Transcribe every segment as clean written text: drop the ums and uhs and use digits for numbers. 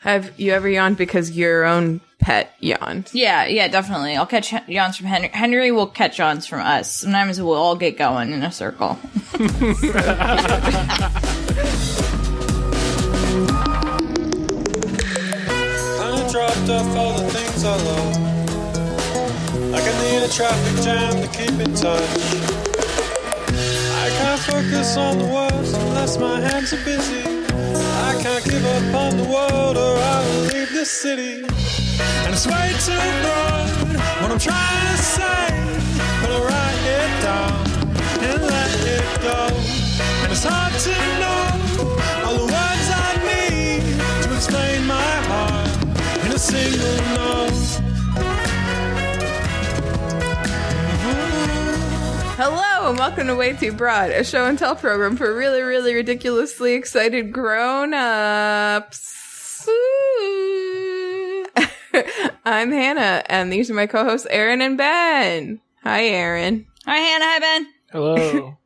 Have you ever yawned because your own pet yawned? Yeah, definitely. I'll catch yawns from Henry. Henry will catch yawns from us. Sometimes we'll all get going in a circle. I dropped off all the things I love. Like I need a traffic jam to keep in touch. I can't focus on the words unless my hands are busy. I can't give up on the world or I will leave this city. And it's way too broad what I'm trying to say, but I write it down and let it go. And it's hard to know all the words I need to explain my heart in a single note. Hello and welcome to WayTooBroad, a show and tell program for really, really ridiculously excited grown-ups. I'm Hannah, and these are my co-hosts Erin and Ben. Hi, Erin. Hi, Hannah. Hi, Ben. Hello.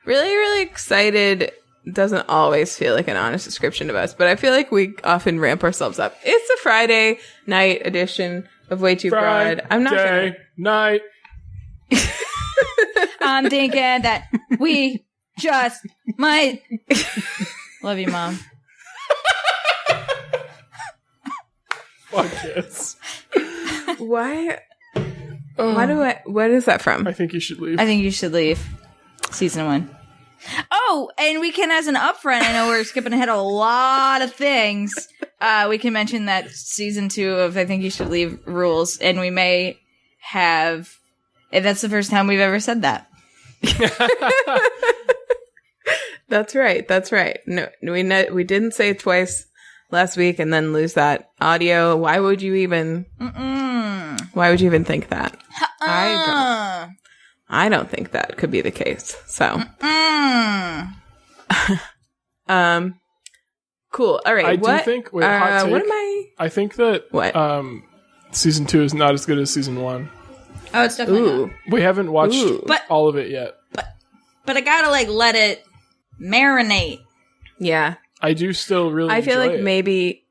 Really, really excited doesn't always feel like an honest description of us, but I feel like we often ramp ourselves up. It's a Friday night edition of WayTooBroad. I'm not Friday night. I'm thinking that we just might. Love you, Mom. Fuck yes. Why? What is that from? I think you should leave. I think you should leave. Season 1. Oh, and we can, as an upfront, I know we're skipping ahead a lot of things. We can mention that season 2 of I Think You Should Leave rules, and we may have. And that's the first time we've ever said that. That's right. No, we didn't say it twice last week and then lose that audio. Why would you even? Why would you even think that? I don't think that could be the case. So, cool. All right. I do think. Wait, hot take. What am I? I think that season 2 is not as good as season 1. Oh, it's definitely not. We haven't watched all of it yet. But I gotta let it marinate. Yeah. I do still really. I feel like it. maybe.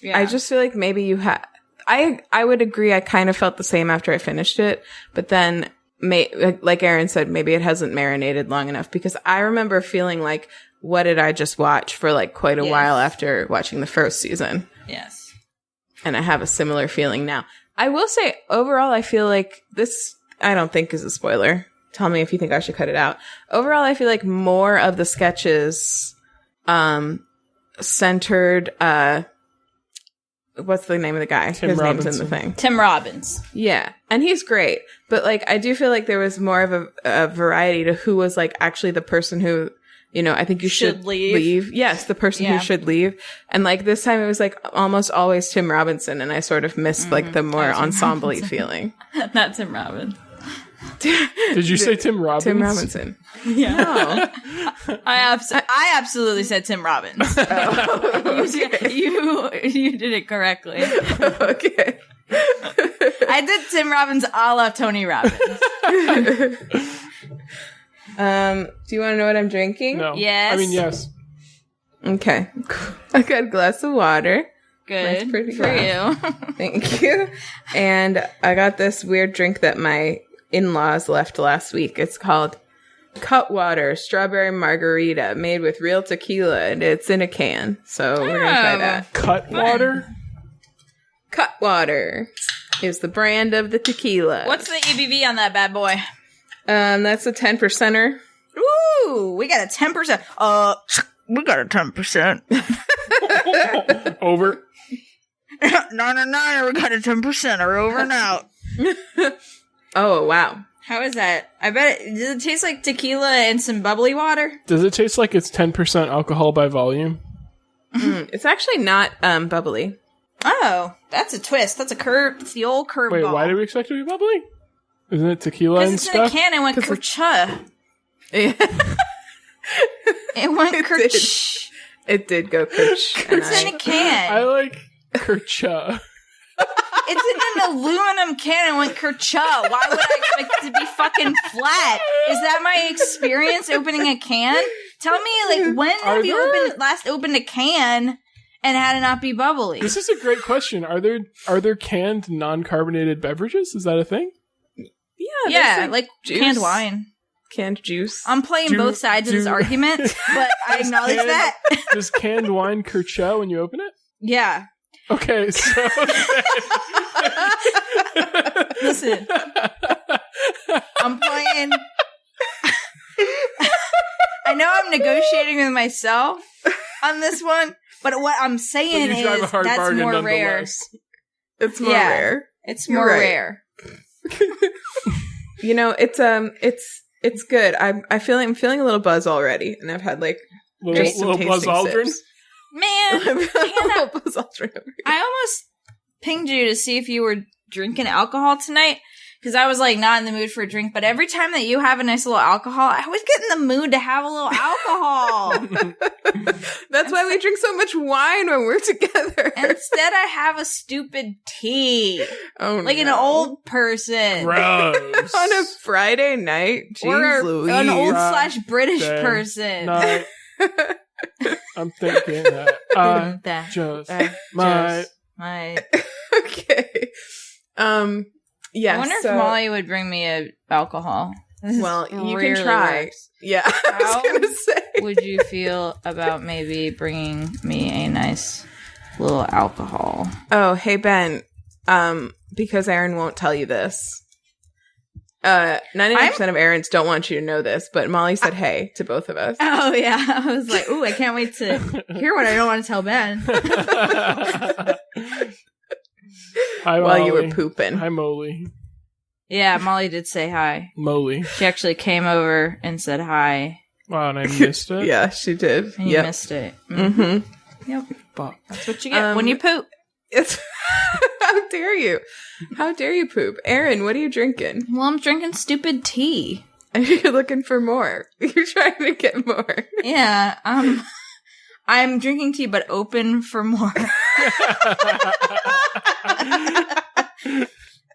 Yeah. I just feel like maybe you had. I would agree. I kind of felt the same after I finished it, but then, like Erin said, maybe it hasn't marinated long enough because I remember feeling like, what did I just watch for quite a while after watching the first season? Yes. And I have a similar feeling now. I will say, overall, I feel like this, I don't think is a spoiler. Tell me if you think I should cut it out. Overall, I feel like more of the sketches, centered, what's the name of the guy? Tim His Robinson. name's in the thing. Tim Robbins. Yeah. And he's great. But I do feel like there was more of a variety to who was actually the person who, I think you should leave. Yes, the person who should leave. And this time it was almost always Tim Robinson, and I sort of missed the more ensemble-y feeling. Not Tim Robbins. Did you say Tim Robbins? Tim Robinson. Yeah. No. I absolutely said Tim Robbins. Oh, okay. You did it correctly. Okay. I did Tim Robbins a la Tony Robbins. Do you want to know what I'm drinking? No. Yes. I mean, yes. Okay. I got a glass of water. Good. Nice, pretty for glass. you. Thank you. And I got this weird drink that my in-laws left last week. It's called Cutwater Strawberry Margarita, made with real tequila, and it's in a can. So we're going to try that. Cutwater? Cutwater is the brand of the tequila. What's the ABV on that bad boy? That's a 10%er. Ooh, we got a 10%. We got a 10%. Over. No, we got a 10%er over and out. Oh, wow. How is that? I bet does it taste like tequila and some bubbly water? Does it taste like it's 10% alcohol by volume? It's actually not bubbly. Oh, that's a twist. That's a curve. It's the old curveball. Wait, why do we expect it to be bubbly? Isn't it tequila and stuff? Because it's in a can and went kercha. Yeah. It went kerch. It did go kerch. It's in a can. I like kercha. It's in an aluminum can and went kercha. Why would I expect it to be fucking flat? Is that my experience opening a can? Tell me, when have you last opened a can and had it not be bubbly. This is a great question. Are there canned non-carbonated beverages? Is that a thing? Yeah, like canned wine. Canned juice. I'm playing both sides of this argument, but I acknowledge that. Does canned wine kerchow when you open it? Yeah. Okay, so... Listen. I'm playing... I know I'm negotiating with myself on this one, but what I'm saying is that's more rare. It's more rare. It's more rare. You know, it's good. I'm feeling a little buzz already, and I've had like little Buzz Aldrin. Man, Hannah, Buzz Aldrin over here. I almost pinged you to see if you were drinking alcohol tonight, because I was like not in the mood for a drink. But every time that you have a nice little alcohol, I always get in the mood to have a little alcohol. That's why we drink so much wine when we're together. Instead, I have a stupid tea. Oh, like an old person. Gross. On a Friday night? Jeez, Louise. An old / British person. No. I'm thinking that just might. Okay. Yeah. I wonder if Molly would bring me a alcohol. Well, you can try. Works. Yeah. I was gonna say. Would you feel about maybe bringing me a nice little alcohol? Oh, hey Ben. Because Erin won't tell you this. 99% of Erins don't want you to know this, but Molly said hey to both of us. Oh, yeah. I was like, ooh, I can't wait to hear what I don't want to tell Ben. Hi, while Molly. you were pooping. Hi, Molly. Yeah, Molly did say hi. Molly. She actually came over and said hi. Wow, and I missed it? Yeah, she did. And you missed it. Mm-hmm. Yep. Fuck. That's what you get when you poop. How dare you? How dare you poop? Erin, what are you drinking? Well, I'm drinking stupid tea. And you're looking for more. You're trying to get more. Yeah, I'm drinking tea, but open for more.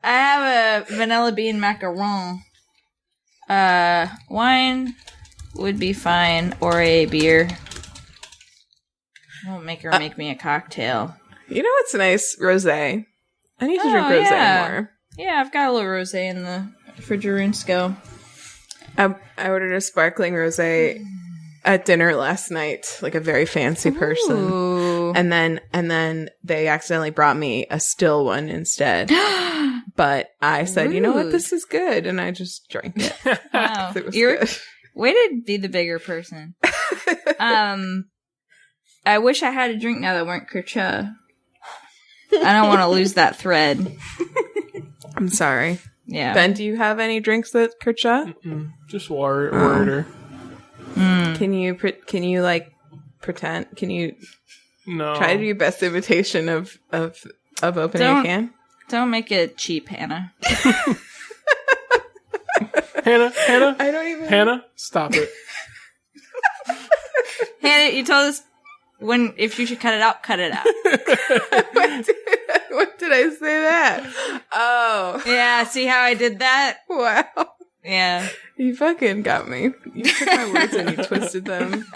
I have a vanilla bean macaron. Wine would be fine, or a beer. I won't make her make me a cocktail. You know what's nice? Rosé. I need to drink rosé more. Yeah, I've got a little rosé in the refrigerator. I ordered a sparkling rosé at dinner last night, like a very fancy person. Ooh. And then they accidentally brought me a still one instead. But I said, you know what, this is good, and I just drank it. Wow. It was You're good. way to be the bigger person. I wish I had a drink now that weren't Kercha. I don't want to lose that thread. I'm sorry. Yeah. Ben, do you have any drinks that Kercha? Just water. Can you like pretend? Can you No. try to do your best imitation of opening a can? Don't make it cheap, Hannah. Hannah, I don't even. Hannah, stop it. Hannah, you told us if you should cut it out, cut it out. What did I say that? Oh. Yeah, see how I did that? Wow. Yeah. You fucking got me. You took my words and you twisted them.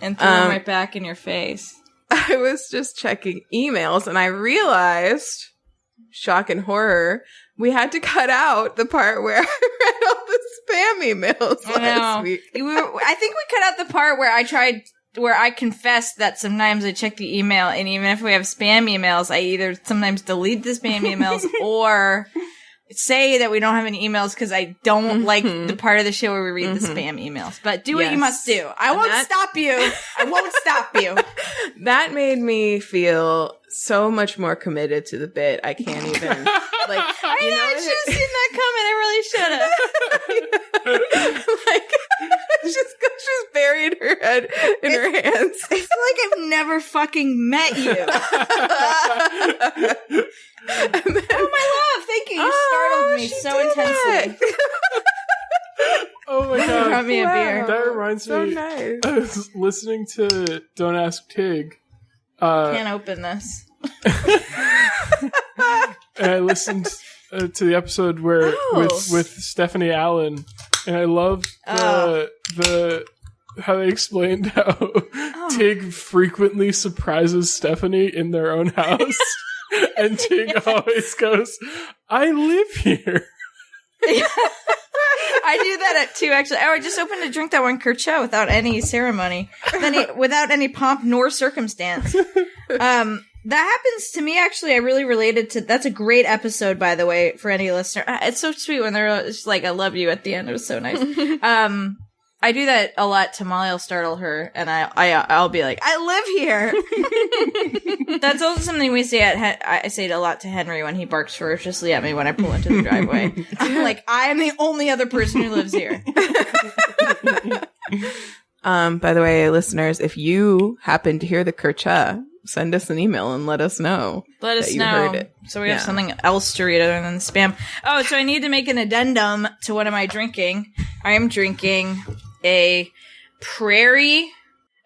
And threw them right back in your face. I was just checking emails and I realized, shock and horror, we had to cut out the part where I read all the spam emails last week. I think we cut out the part where I confessed that sometimes I check the email, and even if we have spam emails, I either sometimes delete the spam emails or say that we don't have any emails because I don't like the part of the show where we read the spam emails. But do what you must do. I won't stop you. I won't stop you. That made me feel so much more committed to the bit. I can't even. Like, I should have seen that coming. I really should have. Like, she's buried her head in her hands. I feel like I've never fucking met you. Oh, my love. Thank you. You startled me so intensely. Oh my god. Brought me a beer. That reminds me. Nice. I was listening to Don't Ask Tig. Can't open this. And I listened to the episode where with Stephanie Allen, and I love the explained how Tig frequently surprises Stephanie in their own house, and Tig always goes, "I live here." I do that at 2, actually. Oh, I just opened a drink that one Kirchhoff without any ceremony, without any pomp nor circumstance. That happens to me, actually. I really related to... That's a great episode, by the way, for any listener. It's so sweet when they're just like, I love you at the end. It was so nice. I do that a lot to Molly. I'll startle her, and I'll be like, I live here! That's also something we say I say it a lot to Henry when he barks ferociously at me when I pull into the driveway. I'm like, I am the only other person who lives here. By the way, listeners, if you happen to hear the Kircha, send us an email and let us know. Let us know. Heard it. So we have something else to read other than the spam. Oh, so I need to make an addendum to what am I drinking? I am drinking a Prairie.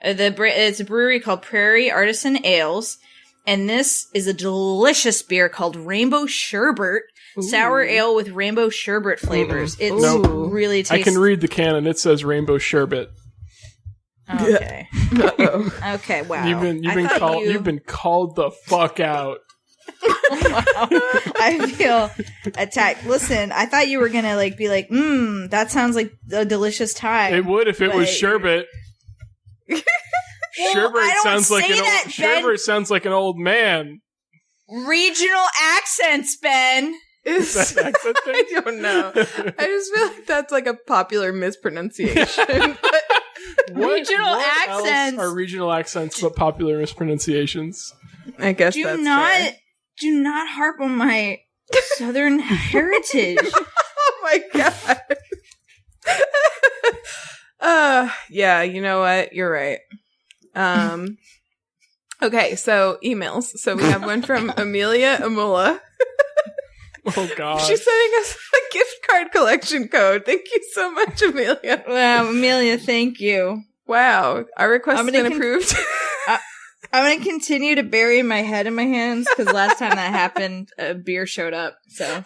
It's a brewery called Prairie Artisan Ales. And this is a delicious beer called Rainbow Sherbet. Ooh. Sour ale with rainbow sherbet flavors. It's really tasty. I can read the can and it says Rainbow Sherbet. Okay. Okay, wow. You've been called the fuck out. Wow. I feel attacked. Listen, I thought you were gonna be like, that sounds like a delicious time. It would if it was sherbet. Sherbet sounds like an old man. Regional accents, Ben. Is that accent thing? I don't know. I just feel like that's like a popular mispronunciation. Regional accents are regional accents, but popular mispronunciations. I guess that's fair. Do not harp on my Southern heritage. Oh my god. Yeah, you know what? You're right. Okay, so emails. So we have one from Amelia Amula. Oh god. She's sending us a gift card collection code. Thank you so much, Amelia. Wow, Amelia, thank you. Wow, our request has been approved. I'm going to continue to bury my head in my hands because last time that happened, a beer showed up. So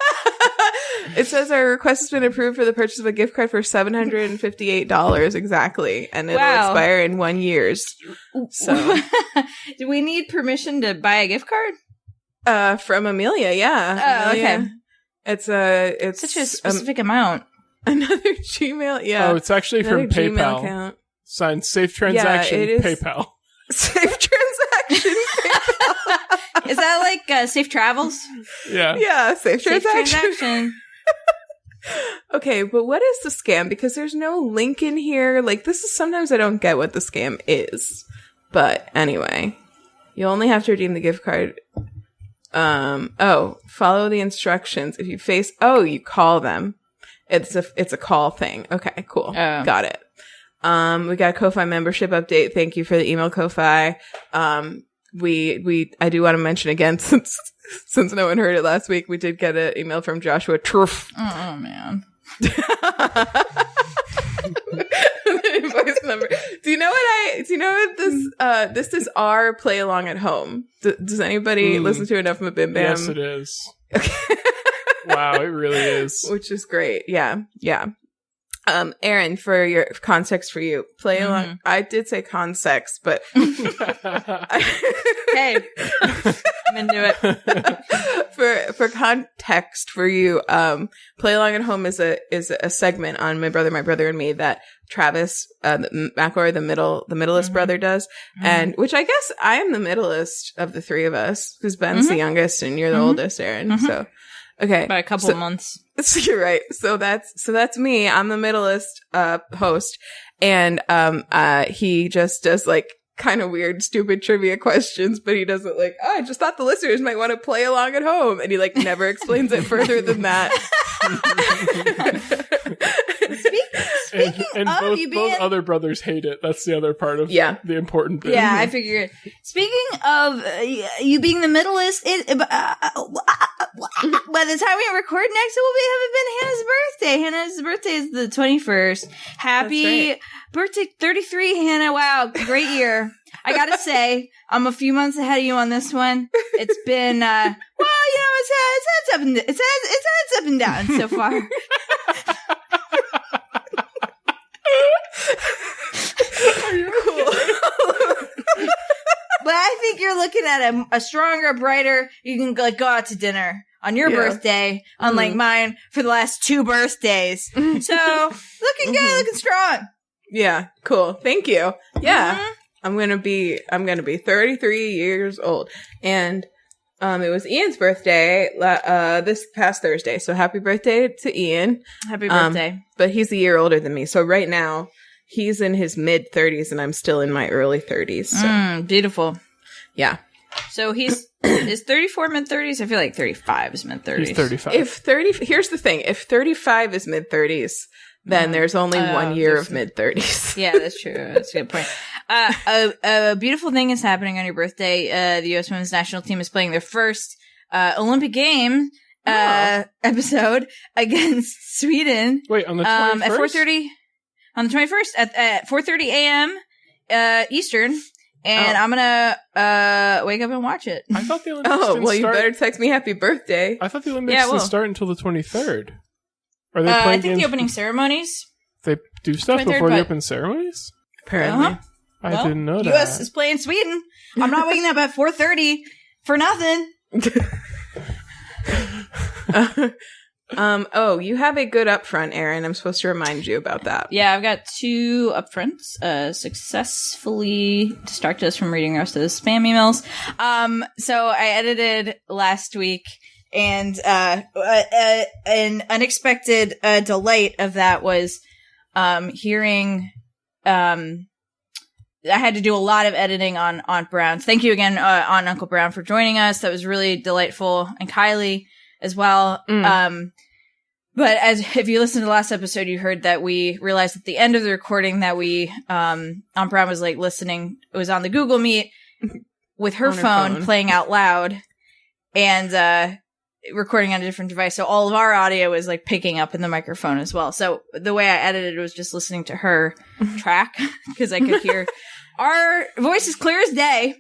it says our request has been approved for the purchase of a gift card for $758 exactly, and it'll expire in 1 year. So, do we need permission to buy a gift card? From Amelia, yeah. Oh, Amelia. okay. It's such a specific amount. Another Gmail, yeah. Oh, it's actually from PayPal. Account. Signed Safe Transaction, PayPal. Safe Transaction, PayPal. Is that like Safe Travels? Yeah. Yeah, Safe Transaction. Okay, but what is the scam? Because there's no link in here. Like, this is sometimes I don't get what the scam is. But anyway, you only have to redeem the gift card. Follow the instructions. If you you call them. It's a call thing. Okay, cool. Got it. We got a Ko-Fi membership update. Thank you for the email, Ko-Fi. I do want to mention again, since no one heard it last week, we did get an email from Joshua Truff. Oh man. Invoice number. Do you know what this is our play along at home. Does anybody listen to enough of Bim Bam? Yes, it is. Okay. Wow, it really is. Which is great. Yeah. Yeah. Erin, for your context for you, play along. I did say context, but hey, I'm into it. For context for you, play along at home is a segment on My Brother and Me that Travis McElroy, the middleest brother, does, and which I guess I am the middleest of the three of us because Ben's the youngest and you're the oldest, Erin. So. Okay. By a couple of months. So you're right. So that's me. I'm the middleest host. And he just does like kind of weird, stupid trivia questions, but he doesn't I just thought the listeners might want to play along at home. And he never explains it further than that. Speaking and of both other brothers hate it. That's the other part of the important bit. Yeah, I figured. Speaking of you being the middleest, by the time we record next, it will have been Hannah's birthday. Hannah's birthday is the 21st. Happy birthday, 33, Hannah. Wow, great year. I gotta say, I'm a few months ahead of you on this one. It's been, it's up and down so far. But I think you're looking at a stronger, brighter, you can go out to dinner on your birthday, unlike mine, for the last 2 birthdays. So, looking good, looking strong. Yeah, cool. Thank you. Yeah. I'm gonna be 33 years old. And it was Ian's birthday this past Thursday. So happy birthday to Ian. Happy birthday. But he's a year older than me. So right now, he's in his mid-30s and I'm still in my early 30s. So. Beautiful. Yeah. So is 34 mid-30s? I feel like 35 is mid-30s. He's 35. Here's the thing. If 35 is mid-30s, then there's only 1 year of mid-30s. Yeah, that's true. That's a good point. A beautiful thing is happening on your birthday. The U.S. Women's National Team is playing their first Olympic game episode against Sweden. Wait, on the 21st? At 4:30 on the 21st at 4:30 a.m. Eastern. And I'm gonna wake up and watch it. I thought the Olympics didn't you better text me happy birthday. I thought the Olympics didn't start until the 23rd. Are they playing I think the opening ceremonies. They do stuff before the open ceremonies? Apparently. I didn't know that. U.S. is playing Sweden. I'm not waking up at 4:30 for nothing. You have a good upfront, Erin. I'm supposed to remind you about that. Yeah, I've got 2 upfronts successfully distracted us from reading the rest of the spam emails. So I edited last week, and an unexpected delight of that was hearing I had to do a lot of editing on Aunt Brown. Thank you again, Aunt and Uncle Brown, for joining us. That was really delightful. And Kylie as well. But if you listened to the last episode, you heard that we realized at the end of the recording that Aunt Brown was listening. It was on the Google Meet with her phone playing out loud and recording on a different device. So all of our audio was picking up in the microphone as well. So the way I edited it was just listening to her track because I could hear our voices clear as day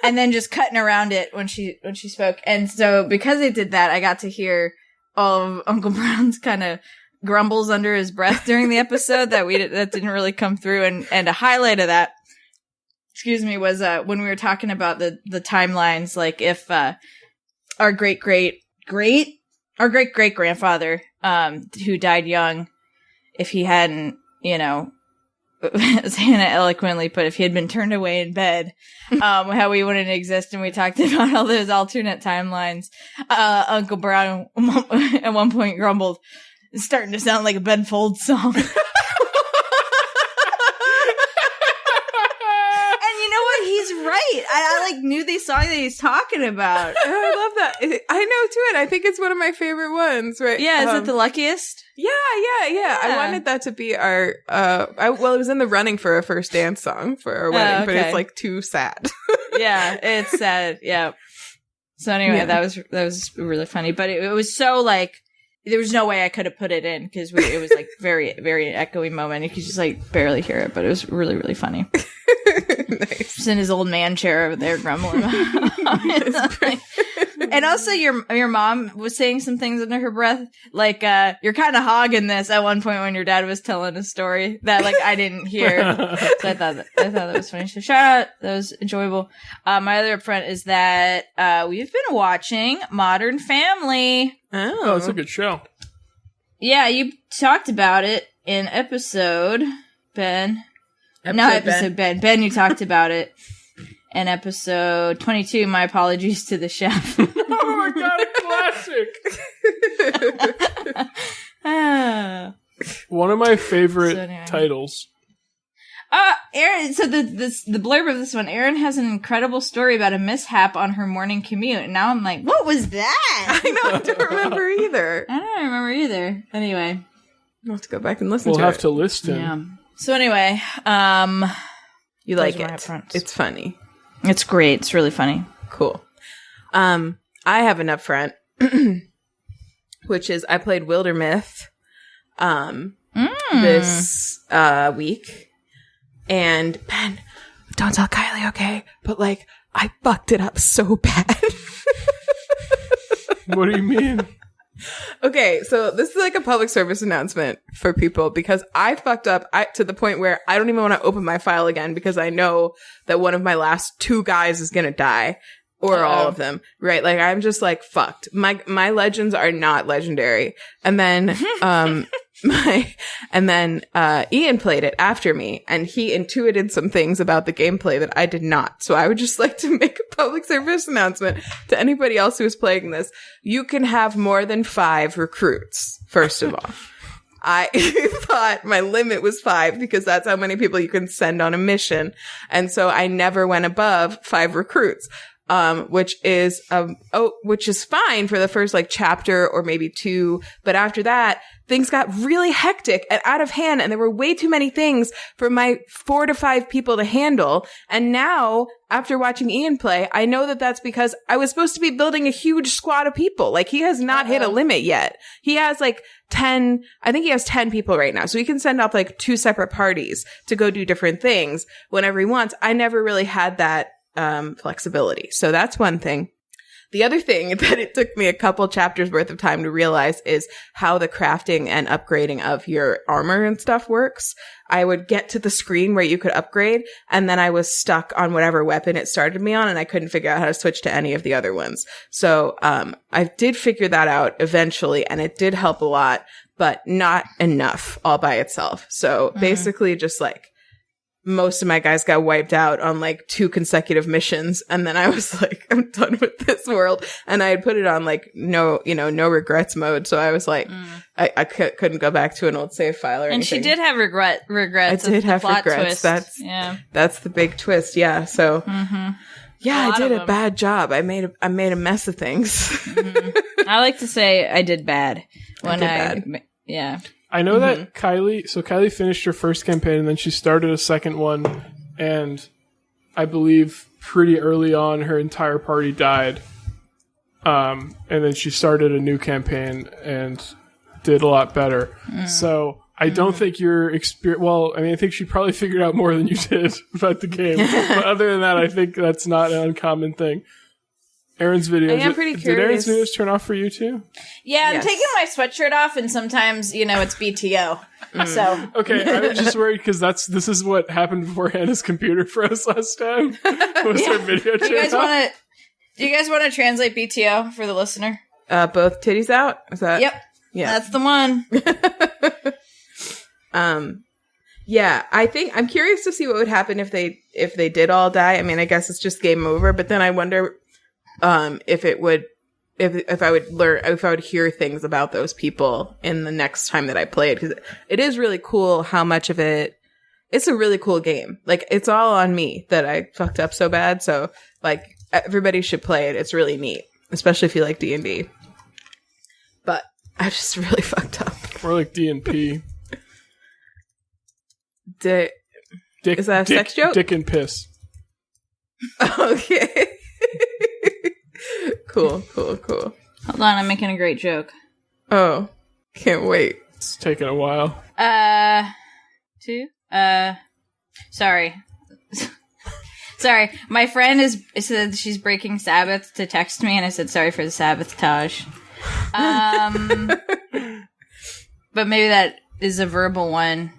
and then just cutting around it when she spoke. And so because I did that, I got to hear all of Uncle Brown's kind of grumbles under his breath during the episode that didn't really come through. And a highlight of that, was when we were talking about the timelines, if our great-great-grandfather, who died young, if he hadn't, as Hannah eloquently put, if he had been turned away in bed, how we wouldn't exist. And we talked about all those alternate timelines. Uncle Brown at one point grumbled, "It's starting to sound like a Ben Folds song." He's right. I knew the song that he's talking about. Oh, I love that. I know too, and I think it's one of my favorite ones. Right? Yeah, is it The Luckiest? Yeah. I wanted that to be our. It was in the running for a first dance song for our wedding, but it's too sad. Yeah, it's sad. Yeah. So anyway, that was really funny, but it was so there was no way I could have put it in because it was very, very echoey moment. You could just barely hear it, but it was really, really funny. Nice. Just in his old man chair over there grumbling. And also your mom was saying some things under her breath, you're kind of hogging this at one point when your dad was telling a story that I didn't hear. So I thought that was funny. So shout out, that was enjoyable. My other upfront is that we've been watching Modern Family. Oh, it's a good show. Yeah, you talked about it in episode, Ben. Ben, you talked about it in episode 22. My apologies to the chef. Oh my god, a classic! One of my favorite titles. Erin, so the blurb of this one, Erin has an incredible story about a mishap on her morning commute. And now I'm like, what was that? I know, I don't remember either. I don't remember either. Anyway. We'll have to go back and listen to it. We'll have to listen. Yeah. So anyway, you like it. It's funny. It's great. It's really funny. Cool. I have an upfront, which is I played Wildermyth this week. And Ben, don't tell Kylie, okay? But I fucked it up so bad. What do you mean? Okay, so this is like a public service announcement for people because I fucked up to the point where I don't even want to open my file again because I know that one of my last 2 guys is going to die. Or all of them, right? Like, I'm just like, fucked. My legends are not legendary. And then, Ian played it after me and he intuited some things about the gameplay that I did not. So I would just like to make a public service announcement to anybody else who is playing this. You can have more than 5 recruits, first of all. I thought my limit was 5 because that's how many people you can send on a mission. And so I never went above 5 recruits. Which is fine for the first like chapter or maybe 2. But after that, things got really hectic and out of hand and there were way too many things for my 4 to 5 people to handle. And now after watching Ian play, I know that that's because I was supposed to be building a huge squad of people. Like he has not hit a limit yet. He has like 10, I think he has 10 people right now. So he can send off like 2 separate parties to go do different things whenever he wants. I never really had that flexibility. So that's one thing. The other thing that it took me a couple chapters worth of time to realize is how the crafting and upgrading of your armor and stuff works. I would get to the screen where you could upgrade and then I was stuck on whatever weapon it started me on and I couldn't figure out how to switch to any of the other ones. So, I did figure that out eventually and it did help a lot, but not enough all by itself. So basically just like, most of my guys got wiped out on like 2 consecutive missions. And then I was like, I'm done with this world. And I had put it on like no regrets mode. So I was like, I couldn't go back to an old save file or anything. And she did have regrets. I did have regrets. Twist. That's the big twist. Yeah. So yeah, I did a bad job. I made a mess of things. I like to say I did bad yeah. I know that Kylie finished her first campaign and then she started a second one and I believe pretty early on her entire party died. And then she started a new campaign and did a lot better. So I don't think your experience, well, I mean, I think she probably figured out more than you did about the game. But other than that, I think that's not an uncommon thing. Erin's videos. I am pretty curious. Did Erin's videos turn off for you too? Yeah, I'm taking my sweatshirt off, and sometimes, it's BTO. So okay, I was just worried because this is what happened before Hannah's computer froze last time. Was her video turned off? Do you guys want to translate BTO for the listener? Both titties out? Is that? Yep. Yeah, that's the one. Yeah, I'm curious to see what would happen if they did all die. I mean, I guess it's just game over, but then I wonder if I would hear things about those people in the next time that I play it, because it is really cool how much of it's a really cool game. Like, it's all on me that I fucked up so bad. So like, everybody should play it. It's really neat, especially if you like D&D. But I just really fucked up. Or like D&P. Is that a sex joke? Dick and piss. Okay. Cool. Hold on, I'm making a great joke. Oh, can't wait. It's taking a while. Sorry. Sorry, my friend said she's breaking Sabbath to text me, and I said sorry for the sabotage. But maybe that is a verbal one.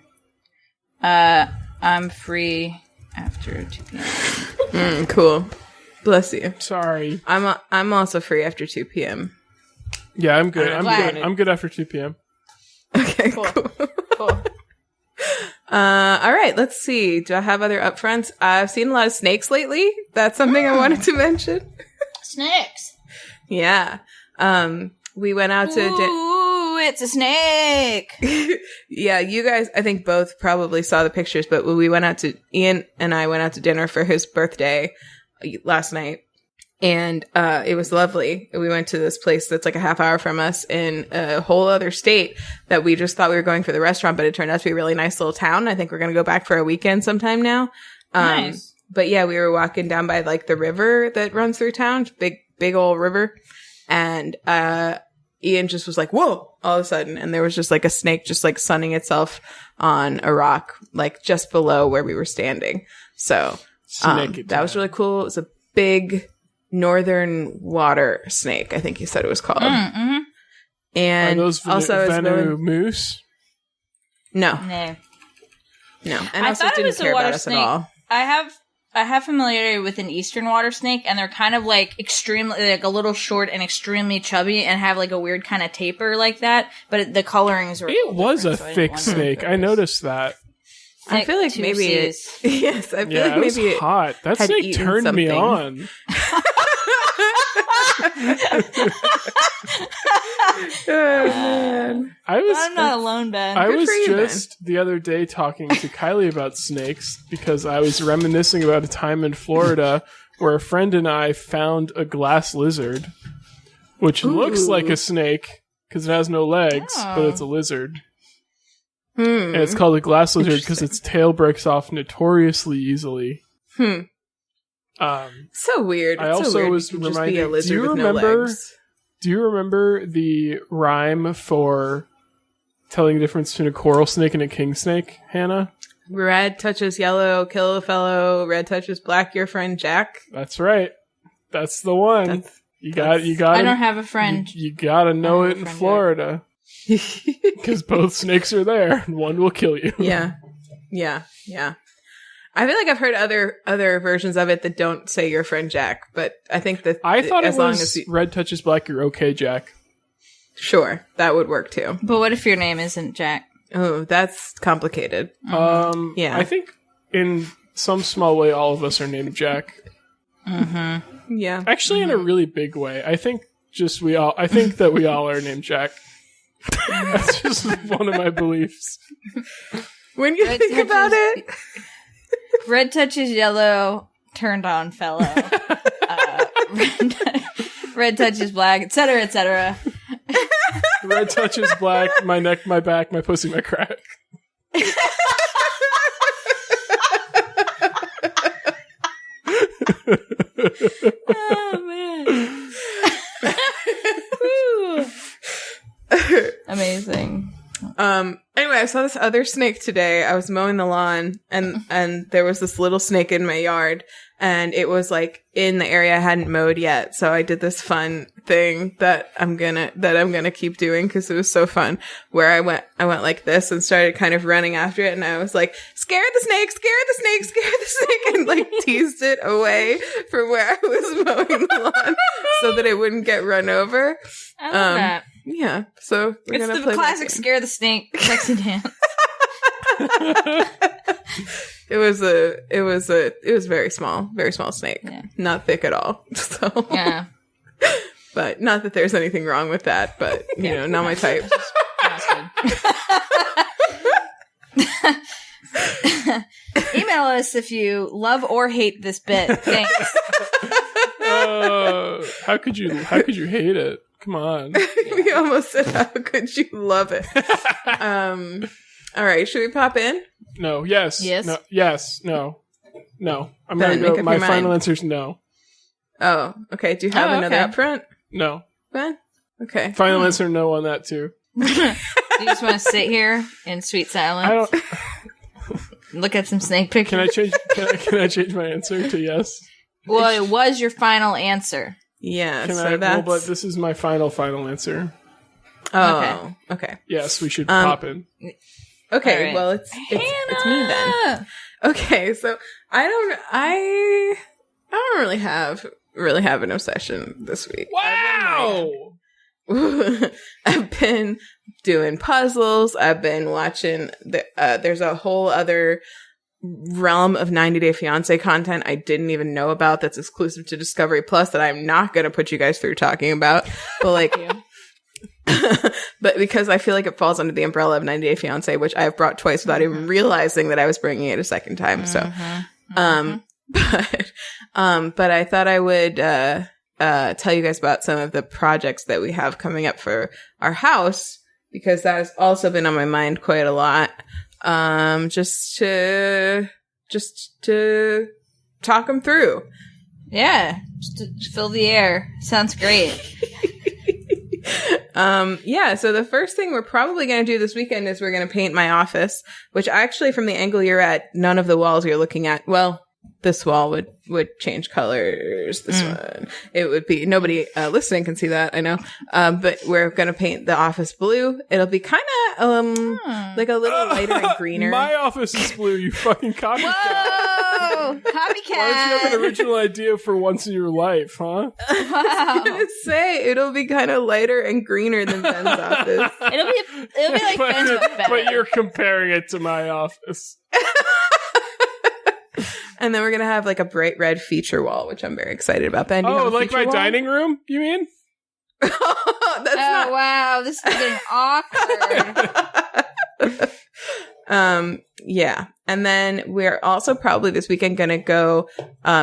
I'm free after 2 p.m. Cool. Bless you. Sorry. I'm also free after 2 p.m. Yeah, I'm good. I'm good after 2 p.m. Okay, cool. All right, let's see. Do I have other upfronts? I've seen a lot of snakes lately. That's something I wanted to mention. Snakes. Yeah. We went out to Ooh, it's a snake. Yeah, you guys, I think both probably saw the pictures, but Ian and I went out to dinner for his birthday last night. And it was lovely. We went to this place that's like a half hour from us in a whole other state that we just thought we were going for the restaurant, but it turned out to be a really nice little town. I think we're going to go back for a weekend sometime now. Nice. But yeah, we were walking down by like the river that runs through town, big old river. And Ian just was like, whoa, all of a sudden. And there was just like a snake just like sunning itself on a rock, like just below where we were standing. So that was really cool. It was a big northern water snake, I think he said it was called. Mm-hmm. And are those also Venu moose? No. No. And I also thought it didn't was a care water about us snake. at all. I have familiarity with an eastern water snake, and they're kind of like extremely, like a little short and extremely chubby, and have like a weird kind of taper like that. But the colorings were. It was a thick snake. I noticed that. I feel like maybe yes. I feel like it maybe was hot. That had snake turned me something. on. Oh, man. I'm not alone, Ben. I Good was for you, just the other day talking to Kylie about snakes because I was reminiscing about a time in Florida where a friend and I found a glass lizard, which looks like a snake because it has no legs, but it's a lizard. And it's called a glass lizard because its tail breaks off notoriously easily. So weird. I It's so also weird. was You could just reminded. be a lizard Do you with no remember? legs. Do you remember the rhyme for telling the difference between a coral snake and a king snake, Hannah? Red touches yellow, kill a fellow. Red touches black, your friend Jack. That's right. That's the one. You got. I don't have a friend. You gotta know it in Florida because both snakes are there, and one will kill you. Yeah. I feel like I've heard other versions of it that don't say your friend Jack, but I think that I thought it as long was as red touches black, you're okay, Jack. sure, that would work too. But what if your name isn't Jack? Oh, that's complicated. Yeah. I think in some small way, all of us are named Jack. Yeah. Actually, in a really big way. I think that we all are named Jack. That's just one of my beliefs. When you think about it, Red touches yellow, turned on fellow. Red touches black, etc., etc. Red touches black, my neck, my back, my pussy, my crack. Oh, man. Woo. Amazing. Anyway, I saw this other snake today. I was mowing the lawn and there was this little snake in my yard and it was like in the area I hadn't mowed yet. So I did this fun thing that I'm gonna keep doing because it was so fun, where I went like this and started kind of running after it, and I was like, scare the snake, and like teased it away from where I was mowing the lawn so that it wouldn't get run over. I love that. Yeah, so we're It's gonna the play classic scare the snake sexy dance. It was very small snake. Yeah. Not thick at all. So Yeah. but not that there's anything wrong with that, but you know, not my type. That's good. Email us if you love or hate this bit. Thanks. How could you hate it? Come on. We almost said, how could you love it? All right, should we pop in? No. Yes. Yes. No. Yes. No. No. I'm Then gonna make go. up My your mind. final answer is no. Oh, okay. Do you have Oh, another okay. up front, No. Ben? Okay. Final answer no on that too. You just want to sit here in sweet silence? I don't. Look at some snake pictures. Can I change? Can I change my answer to yes? Well, it was your final answer. Yeah, Can so I? that's... Well, but this is my final answer. Oh, okay. Yes, we should pop in. Okay, All right. well, it's me then. Okay, so I don't really have an obsession this week. Wow. I've been doing puzzles. I've been watching there's a whole other realm of 90 Day Fiancé content I didn't even know about that's exclusive to Discovery Plus that I'm not going to put you guys through talking about. But like, but because I feel like it falls under the umbrella of 90 Day Fiancé, which I've brought twice without even realizing that I was bringing it a second time. So, but I thought I would, tell you guys about some of the projects that we have coming up for our house, because that has also been on my mind quite a lot. Just to talk them through. Yeah, just to fill the air. Sounds great. Yeah, so the first thing we're probably going to do this weekend is we're going to paint my office, which actually from the angle you're at, none of the walls you're looking at, well, this wall would change colors. This one, it would be, nobody listening can see that, I know. But we're going to paint the office blue. It'll be kind of like a little lighter and greener. My office is blue, you fucking copycat. Whoa! Copycat! Why don't you have an original idea for once in your life, huh? Wow. I was going to say, it'll be kind of lighter and greener than Ben's office. It'll be like Ben's, but better. But you're comparing it to my office. And then we're going to have like a bright red feature wall, which I'm very excited about. Ben, do you have a like feature my wall? dining room, you mean? That's not... Wow, this is getting awkward. Yeah. And then we're also probably this weekend going to go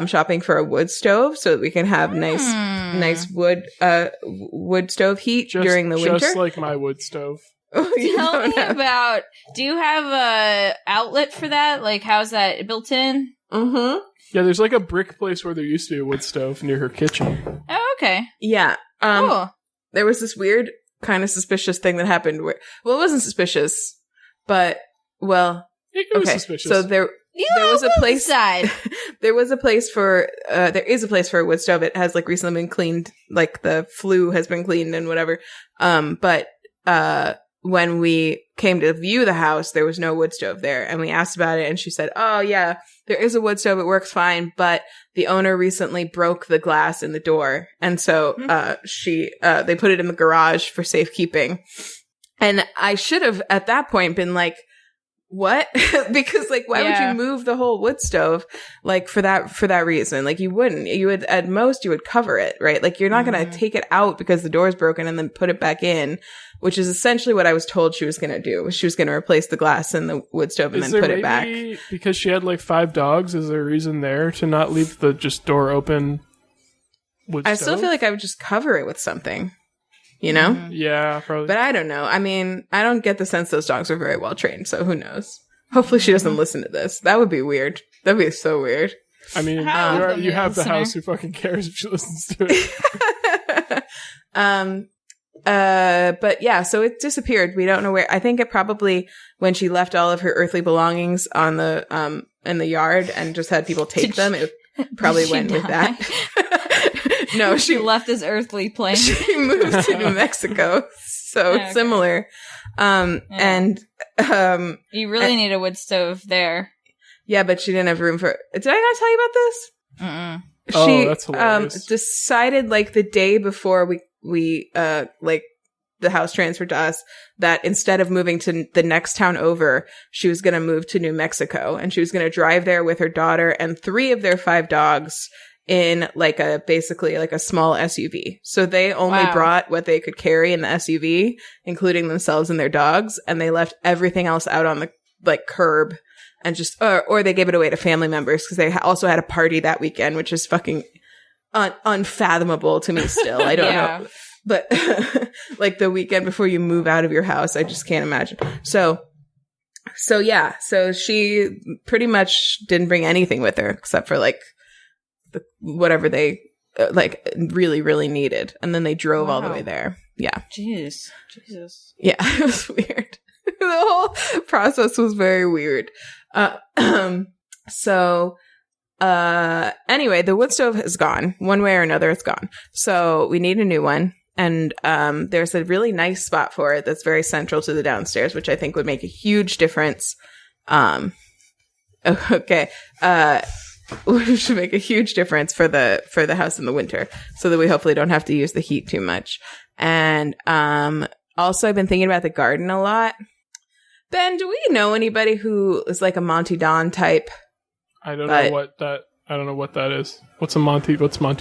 shopping for a wood stove so that we can have nice wood stove heat during the winter. Just like my wood stove. Tell me about, do you have a outlet for that? Like, how's that built in? Mm-hmm. Yeah, there's like a brick place where there used to be a wood stove near her kitchen. Oh, okay. Yeah. Cool. There was this weird kind of suspicious thing that happened where, well, it wasn't suspicious, but, well, It was suspicious. So there was a place. There is a place for a wood stove. It has like recently been cleaned, like the flue has been cleaned and whatever. But when we came to view the house, there was no wood stove there, and we asked about it, and she said, "Oh yeah, there is a wood stove. It works fine, but the owner recently broke the glass in the door, and so they put it in the garage for safekeeping." And I should have at that point been like, what? Because like, why would you move the whole wood stove? Like for that reason, like you wouldn't, you would, at most you would cover it, right? Like you're not going to take it out because the door's broken and then put it back in, which is essentially what I was told she was going to do. She was going to replace the glass in the wood stove and then put it back. Because she had like 5 dogs, is there a reason there to not leave the just door open wood stove? I still feel like I would just cover it with something. You know? Yeah, probably. But I don't know. I mean, I don't get the sense those dogs are very well trained, so who knows? Hopefully she doesn't listen to this. That would be weird. That'd be so weird. I mean, you have the house. Who fucking cares if she listens to it? But yeah, so it disappeared. We don't know where. I think it probably, when she left all of her earthly belongings on the, in the yard and just had people take them, it probably went with that. No, she left this earthly plane. She moved to New Mexico, so it's similar. And you really need a wood stove there. Yeah, but she didn't have room for. Did I not tell you about this? She that's hilarious. Decided like the day before we like the house transferred to us that instead of moving to the next town over, she was going to move to New Mexico, and she was going to drive there with her daughter and 3 of their 5 dogs in like basically like a small SUV. So they only brought what they could carry in the SUV, including themselves and their dogs, and they left everything else out on the like curb and just or they gave it away to family members because they also had a party that weekend, which is fucking unfathomable to me still. I don't know. But like the weekend before you move out of your house, I just can't imagine. So yeah, so she pretty much didn't bring anything with her except for like whatever they like really, really needed. And then they drove all the way there. Yeah. Jesus. Yeah, it was weird. The whole process was very weird. So anyway, the wood stove is gone. One way or another, it's gone. So we need a new one. And there's a really nice spot for it that's very central to the downstairs, which I think would make a huge difference. Okay. Which should make a huge difference for the house in the winter, so that we hopefully don't have to use the heat too much. And also I've been thinking about the garden a lot. Ben, do we know anybody who is like a Monty Don type? I don't know what that is. What's Monty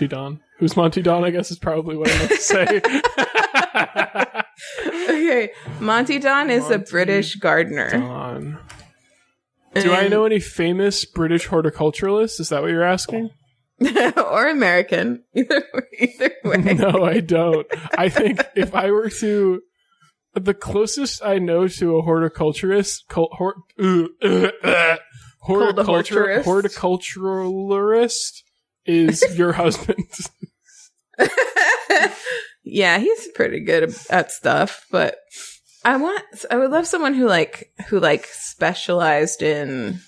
Don? Who's Monty Don, I guess is probably what I meant to say. Okay. Monty Don is a British gardener. Don. Do I know any famous British horticulturalists? Is that what you're asking? Or American. Either way. No, I don't. I think if I were to... The closest I know to a horticulturalist is your husband. Yeah, he's pretty good at stuff, but I would love someone who specialized in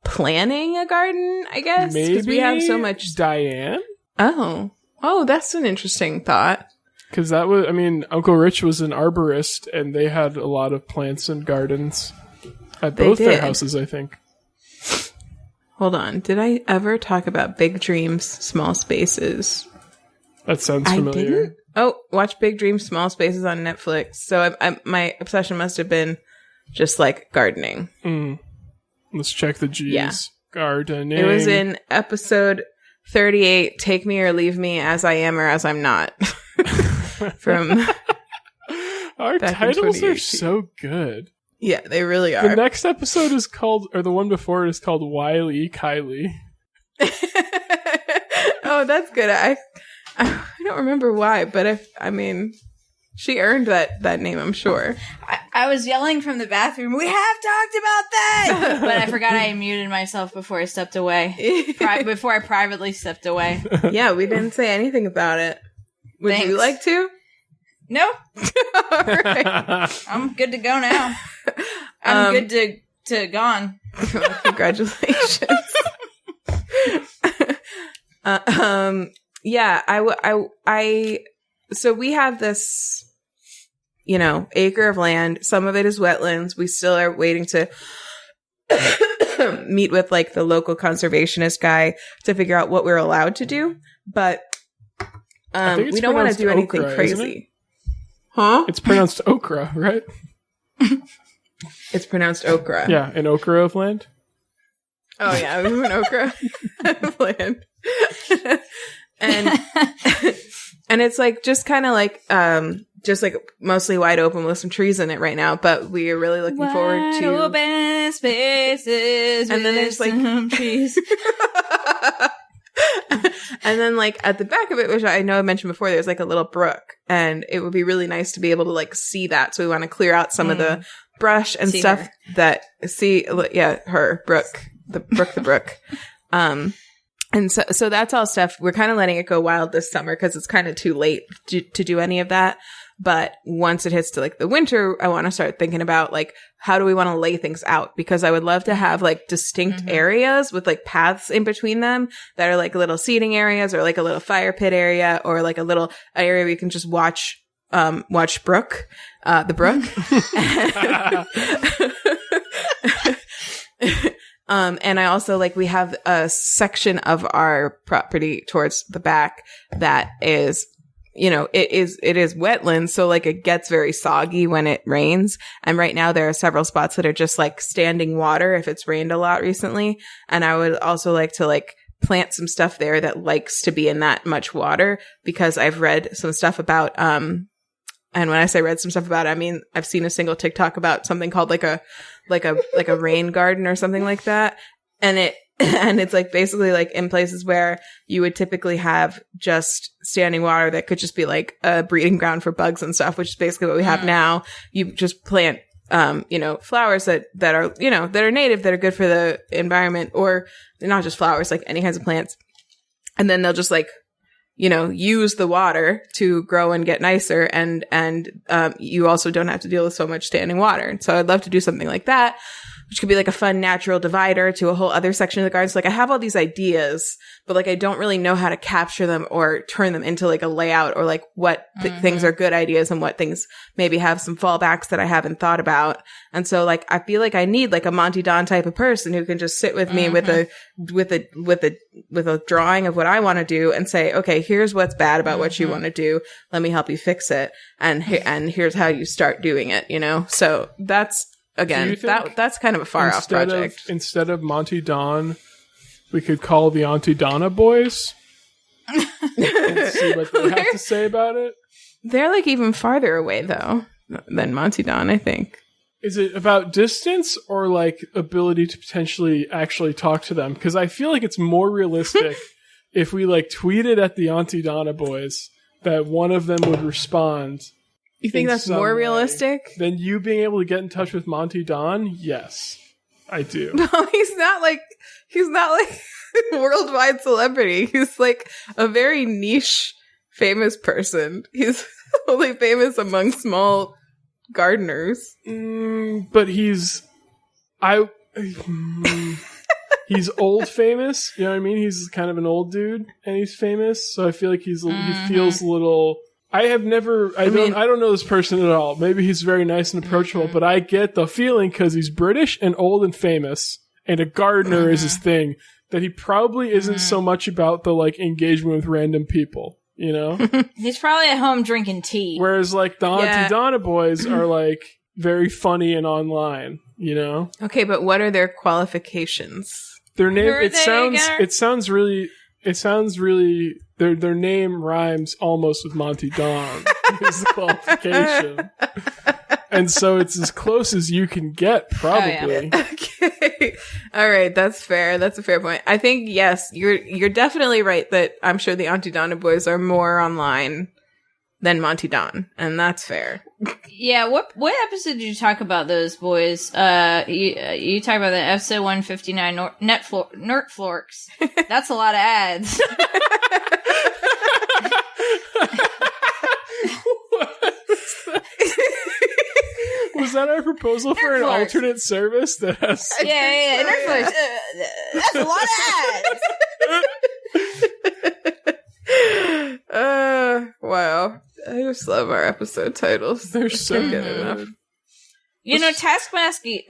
planning a garden, I guess, because we have so much. Diane? Oh, that's an interesting thought. Because that was, I mean, Uncle Rich was an arborist, and they had a lot of plants and gardens at both their houses, I think. Hold on. Did I ever talk about Big Dreams, Small Spaces? That sounds familiar. I didn't? Oh, watch Big Dreams, Small Spaces on Netflix. So my obsession must have been just like gardening. Let's check the G's. Yeah. Gardening. It was in episode 38, Take Me or Leave Me As I Am or As I'm Not. From our titles are so good. Yeah, they really are. The next episode is called, or the one before it is called Wile E. Kylie. Oh, that's good. I don't remember why, but I mean, she earned that name, I'm sure. I was yelling from the bathroom, we have talked about that! But I forgot I muted myself before I stepped away. Before I privately stepped away. Yeah, we didn't say anything about it. Would Thanks. you like to? No. All right. I'm good to go now. I'm good to gone. Congratulations. Yeah, so we have this, acre of land. Some of it is wetlands. We still are waiting to meet with like the local conservationist guy to figure out what we're allowed to do. But we don't want to do anything crazy. Huh? It's pronounced okra, right? It's pronounced okra. Yeah, an okra of land. Oh yeah, we have an okra of land. And it's like just kind of like just like mostly wide open with some trees in it right now, but we are really looking forward to open spaces. And then there's like some trees. And then like at the back of it, which I know I mentioned before, there's like a little brook, and it would be really nice to be able to like see that. So we want to clear out some of the brush and stuff her Brooke, the brook. And so that's all stuff. We're kind of letting it go wild this summer because it's kind of too late to do any of that. But once it hits to like the winter, I want to start thinking about like, how do we want to lay things out? Because I would love to have like distinct areas with like paths in between them that are like little seating areas, or like a little fire pit area, or like a little area where you can just watch Brooke, the brook. And I also like, we have a section of our property towards the back that is, it is wetlands. So like it gets very soggy when it rains. And right now there are several spots that are just like standing water if it's rained a lot recently. And I would also like to like plant some stuff there that likes to be in that much water, because I've read some stuff about, and when I say read some stuff about it, I mean, I've seen a single TikTok about something called like a rain garden or something like that. And it's like basically like in places where you would typically have just standing water that could just be like a breeding ground for bugs and stuff, which is basically what we have now. You just plant, flowers that are, that are native, that are good for the environment, or not just flowers, like any kinds of plants. And then they'll just like, use the water to grow and get nicer. And you also don't have to deal with so much standing water. So I'd love to do something like that, which could be like a fun natural divider to a whole other section of the garden. So like I have all these ideas, but like I don't really know how to capture them or turn them into like a layout, or like what things are good ideas and what things maybe have some fallbacks that I haven't thought about. And so like I feel like I need like a Monty Don type of person who can just sit with me with a drawing of what I want to do and say, okay, here's what's bad about what you want to do. Let me help you fix it. And here's how you start doing it, So that's, again, that's kind of a far off project. Instead of Monty Don, we could call the Auntie Donna boys and see what they have to say about it. They're like even farther away though than Monty Don, I think. Is it about distance or like ability to potentially actually talk to them? Because I feel like it's more realistic if we like tweeted at the Auntie Donna boys that one of them would respond. You think that's more realistic than you being able to get in touch with Monty Don? Yes, I do. No, he's not like worldwide celebrity. He's like a very niche, famous person. He's only famous among small gardeners. But he's old famous. You know what I mean? He's kind of an old dude, and he's famous. So I feel like he feels a little. I don't know this person at all. Maybe he's very nice and approachable, but I get the feeling because he's British and old and famous, and a gardener is his thing, that he probably isn't so much about the like engagement with random people. You know, he's probably at home drinking tea. Whereas like the Auntie Donna boys are like very funny and online. You know. Okay, but what are their qualifications? Their name. It sounds really. Their name rhymes almost with Monty Don. Is the qualification. And so it's as close as you can get, probably. Oh, yeah. Okay. All right, that's fair. That's a fair point. I think, yes, you're definitely right that I'm sure the Auntie Donna boys are more online than Monty Don, and that's fair. Yeah, what episode did you talk about those boys? You talk about the episode 159 Nerd Florks. That's a lot of ads. Was that our proposal for an alternate service that has... Yeah, Nerd Florks. That's a lot of ads. Wow. I just love our episode titles. They're so good enough. You know, Taskmaster. Molly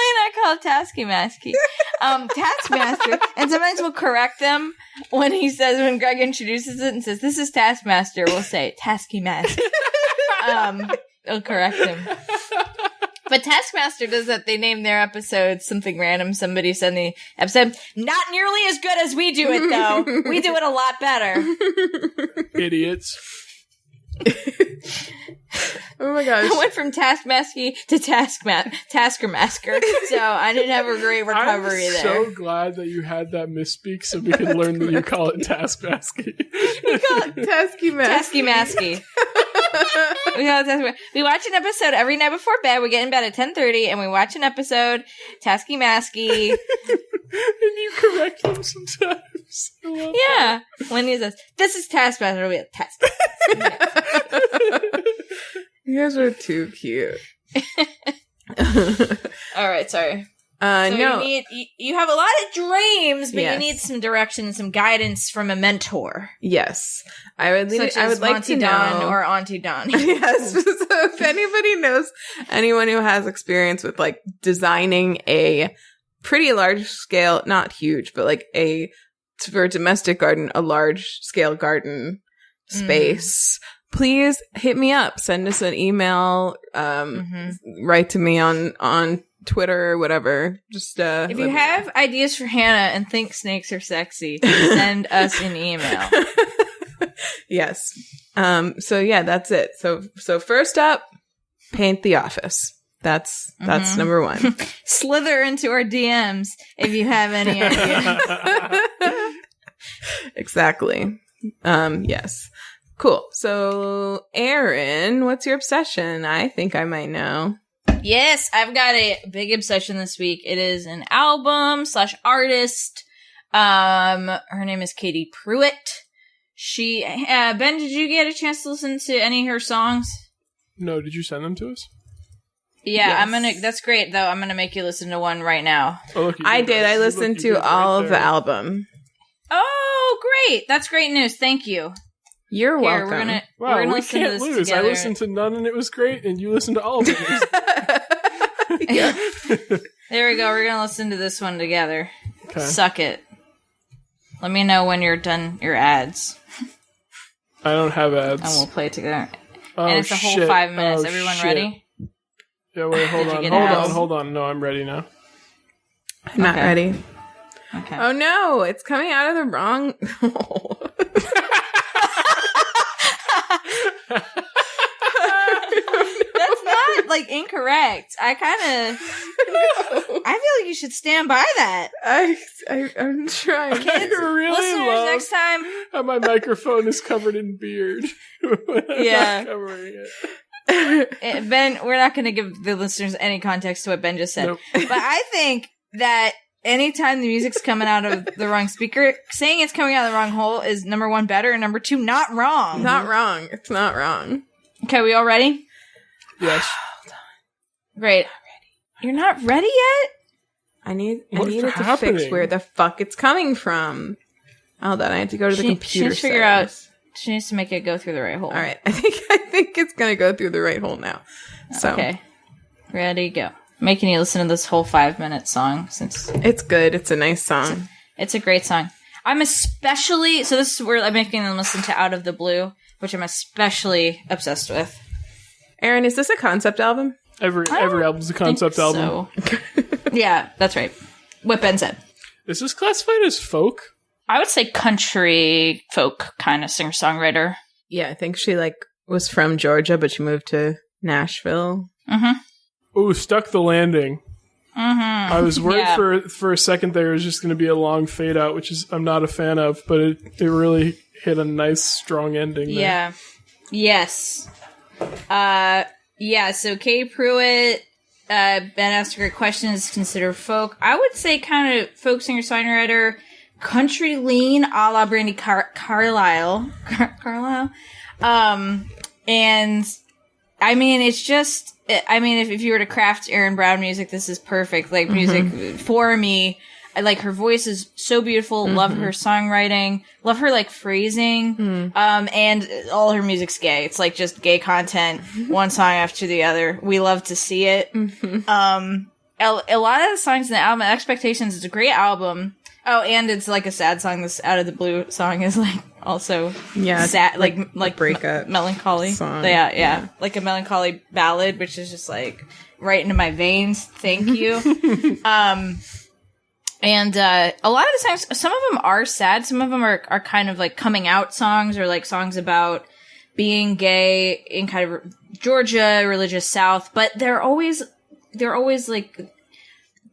and I call it Taskmaster. Taskmaster, and sometimes we'll correct them when Greg introduces it and says, "This is Taskmaster," we'll say Taskmaster. We'll correct him. But Taskmaster does that. They name their episodes something random. Somebody said in the episode, not nearly as good as we do it, though. We do it a lot better. Idiots. Oh my gosh. I went from Taskmaster to Tasker-masker, so I didn't have a great recovery there. I'm so glad that you had that misspeak so we can learn that you call it Taskmaster. We call it Tasky-masky. We watch an episode every night before bed. We get in bed at 10:30, and we watch an episode, Tasky-masky. And you correct them sometimes. Yeah. When he says, "This is Taskmaster," we'll be like, Taskmaster. You guys are too cute. All right, sorry. So no. You have a lot of dreams, but yes. you need some direction and some guidance from a mentor. Yes. I would like Monty to Don know. or Auntie Don. Yes. So if anybody knows anyone who has experience with like designing a pretty large scale, not huge, but like for a domestic garden, a large scale garden space, please hit me up. Send us an email, write to me on Twitter or whatever. Just if you have ideas for Hannah and think snakes are sexy, send us an email. Yes. So yeah, that's it. So first up, paint the office. That's number one. Slither into our DMs if you have any ideas. Exactly. Yes. Cool. So, Erin, what's your obsession? I think I might know. Yes, I've got a big obsession this week. It is an album/artist. Her name is Katie Pruitt. She, Ben, did you get a chance to listen to any of her songs? No, did you send them to us? Yeah, yes. That's great, though. I'm gonna make you listen to one right now. Oh, look, I did. I listened to all of the album. Oh, great. That's great news. Thank you. You're welcome. We're gonna we listen can't to this lose. together. I listened to none and it was great, and you listened to all of it. Yeah. There we go. We're gonna listen to this one together. Okay. Suck it. Let me know when you're done your ads. I don't have ads. And we'll play it together. Oh, and it's a whole 5 minutes. Everyone ready? Yeah, wait, hold on. No, I'm ready now. I'm not ready. Okay. Oh no, it's coming out of the wrong. That's not like incorrect. I feel like you should stand by that. I'm trying. Kids, listeners, next time. How my microphone is covered in beard. Yeah. Not covering it. Ben, we're not going to give the listeners any context to what Ben just said. Nope. But I think that anytime the music's coming out of the wrong speaker, saying it's coming out of the wrong hole is number one, better, and number two, not wrong. Not wrong. It's not wrong. Okay, we all ready? Yes. Great. You're not ready yet? I need What's it to happening? fix where the fuck it's coming from. Hold on, I have to go to the computer. She needs to figure out. She needs to make it go through the right hole. All right, I think it's gonna go through the right hole now. So Okay. Ready, go. Making you listen to this whole 5-minute song since it's good. It's a nice song. it's a great song. I'm especially so this is where I'm making them listen to Out of the Blue, which I'm especially obsessed with. Erin, is this a concept album? Every album's a concept album. So. Yeah, that's right. What Ben said. Is this classified as folk? I would say country folk kind of singer-songwriter. Yeah, I think she was from Georgia, but she moved to Nashville. Mm-hmm. Ooh, Stuck the Landing. Mm-hmm. I was worried for a second there it was just going to be a long fade out, which is I'm not a fan of, but it really hit a nice strong ending there. Yeah. Yes. Yeah, so Kay Pruitt, Ben asked a great question, is considered folk. I would say kind of folk singer-songwriter, country lean a la Brandy Carlisle. And I mean, it's just, if you were to craft Erin Brown music, this is perfect. Like, music for me. I like her voice is so beautiful. Love her songwriting. Love her, like, phrasing. And all her music's gay. It's like just gay content, one song after the other. We love to see it. A lot of the songs in the album, Expectations, is a great album. Oh, and it's like a sad song. This Out of the Blue song is like also sad, like breakup melancholy song. Yeah, like a melancholy ballad, which is just like right into my veins. Thank you. And a lot of the times, some of them are sad. Some of them are kind of like coming out songs or like songs about being gay in kind of Georgia, religious South. But they're always like.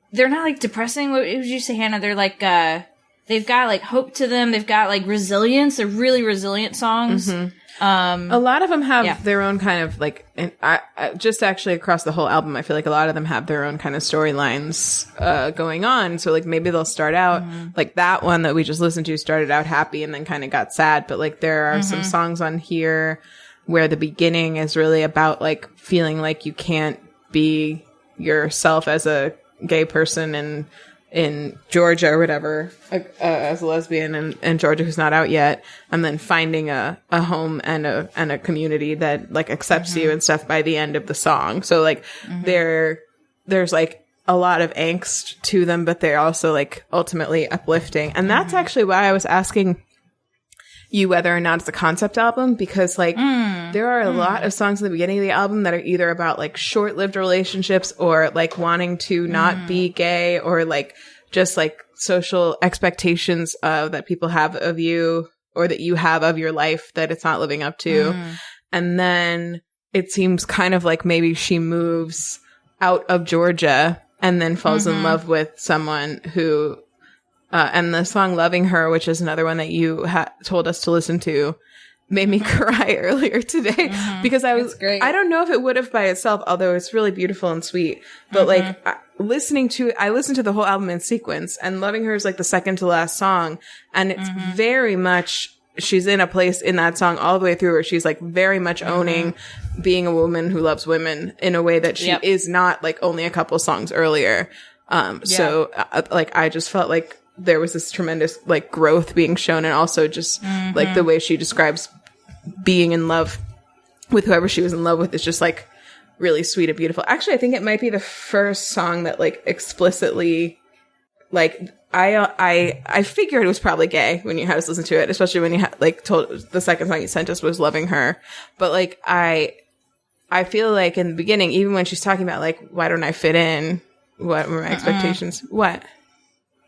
They're not, like, depressing. What would you say, Hannah? They're, like, they've got, like, hope to them. They've got, like, resilience. They're really resilient songs. A lot of them have their own kind of, like, and I just actually across the whole album, I feel like a lot of them have their own kind of storylines going on. So, like, maybe they'll start out, like, that one that we just listened to started out happy and then kind of got sad. But, like, there are some songs on here where the beginning is really about, like, feeling like you can't be yourself as a gay person in Georgia or whatever, as a lesbian in Georgia who's not out yet, and then finding a home and a community that like accepts you and stuff by the end of the song. So like there's like a lot of angst to them, but they're also like ultimately uplifting. And that's actually why I was asking you whether or not it's a concept album, because like there are a lot of songs in the beginning of the album that are either about like short-lived relationships or like wanting to not be gay or like just like social expectations that people have of you or that you have of your life that it's not living up to. And then it seems kind of like maybe she moves out of Georgia and then falls in love with someone who and the song Loving Her, which is another one that you told us to listen to, made me cry earlier today because I don't know if it would have by itself, although it's really beautiful and sweet, but like I listened to the whole album in sequence, and Loving Her is like the second to last song. And it's very much, she's in a place in that song all the way through where she's like very much owning being a woman who loves women in a way that she is not like only a couple songs earlier. So like, I just felt like there was this tremendous like growth being shown, and also just like the way she describes being in love with whoever she was in love with is just like really sweet and beautiful. Actually, I think it might be the first song that like explicitly, like I figured it was probably gay when you had us listen to it, especially when you like told the second song you sent us was Loving Her. But like I feel like in the beginning, even when she's talking about like, why don't I fit in? What were my expectations? What?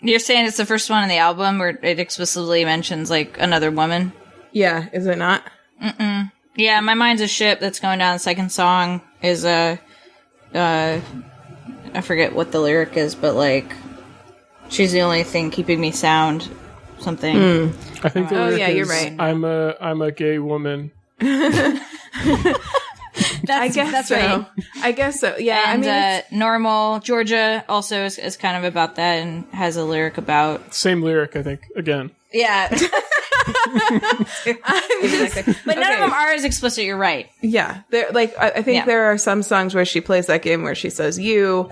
You're saying it's the first one in the album where it explicitly mentions like another woman? Yeah, is it not? Yeah, My Mind's a Ship that's going down the second song is I forget what the lyric is, but like, she's the only thing keeping me sound, something. I think the lyric is, you're right. I'm a gay woman. I guess so. Yeah, And I mean, Normal, Georgia also is kind of about that and has a lyric about... Same lyric, I think, again. Yeah. But none of them are as explicit. You're right. Yeah, I think there are some songs where she plays that game where she says "you."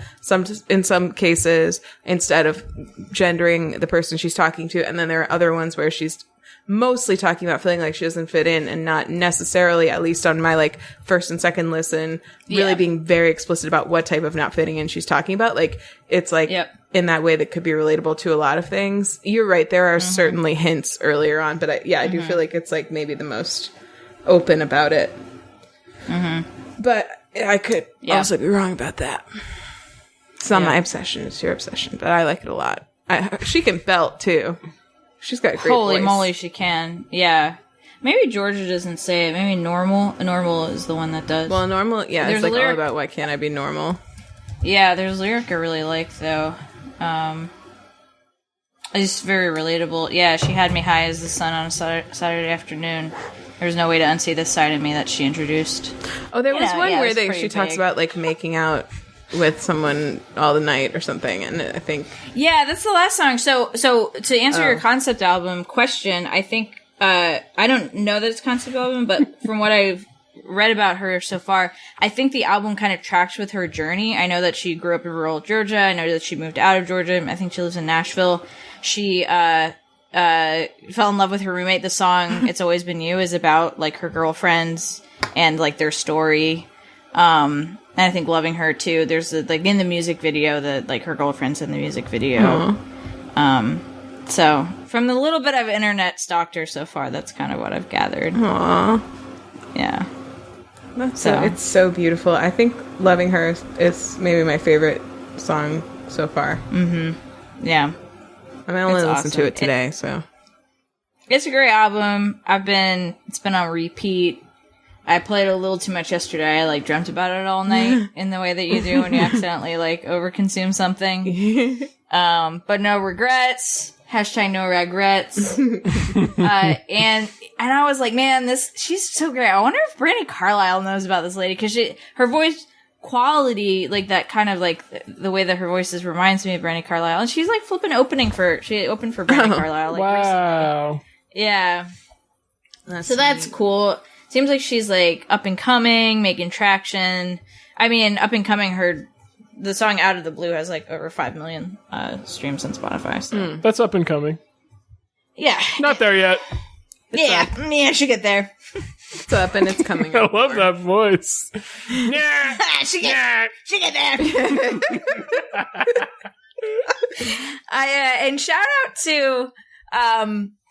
In some cases, instead of gendering the person she's talking to, and then there are other ones where she's mostly talking about feeling like she doesn't fit in, and not necessarily, at least on my like first and second listen, really being very explicit about what type of not fitting in she's talking about. Like it's like in that way that could be relatable to a lot of things. You're right. There are certainly hints earlier on, but I do feel like it's like maybe the most open about it. But I could also be wrong about that. It's not my obsession. It's your obsession, but I like it a lot. She can belt too. She's got a great Holy voice. moly, she can. Yeah. Maybe Georgia doesn't say it. Maybe Normal. Normal is the one that does. Well, Normal, it's like all about why can't I be normal. Yeah, there's a lyric I really like, though. It's very relatable. Yeah, she had me high as the sun on a Saturday afternoon. There's no way to unsee this side of me that she introduced. Oh, there was one where she talks about, like, making out with someone all the night or something, and I think... Yeah, that's the last song. So to answer your concept album question, I think... I don't know that it's a concept album, but from what I've read about her so far, I think the album kind of tracks with her journey. I know that she grew up in rural Georgia. I know that she moved out of Georgia. I think she lives in Nashville. She fell in love with her roommate. The song "It's Always Been You" is about like her girlfriends and like their story. And I think loving her too. There's like in the music video that like her girlfriend's in the music video. So from the little bit I've internet stalked her so far, that's kind of what I've gathered. Aww. Yeah. It's so beautiful. I think "Loving Her" is maybe my favorite song so far. Yeah. I mean, I only listened to it today, so. It's a great album. It's been on repeat. I played it a little too much yesterday. I like dreamt about it all night in the way that you do when you accidentally like overconsume something. But no regrets. # no regrets. And I was like, man, she's so great. I wonder if Brandi Carlile knows about this lady, because her voice quality, like that kind of like the way that her voice is reminds me of Brandi Carlile. And she's like flipping she opened for Brandi Carlile. Like, wow. Recently. Yeah. That's cool. Seems like she's like up and coming, making traction. I mean, up and coming, the song "Out of the Blue" has like over 5 million streams on Spotify. So. That's up and coming. Yeah. Not there yet. I should get there. It's up and it's coming. I love that voice. She get there. And shout out to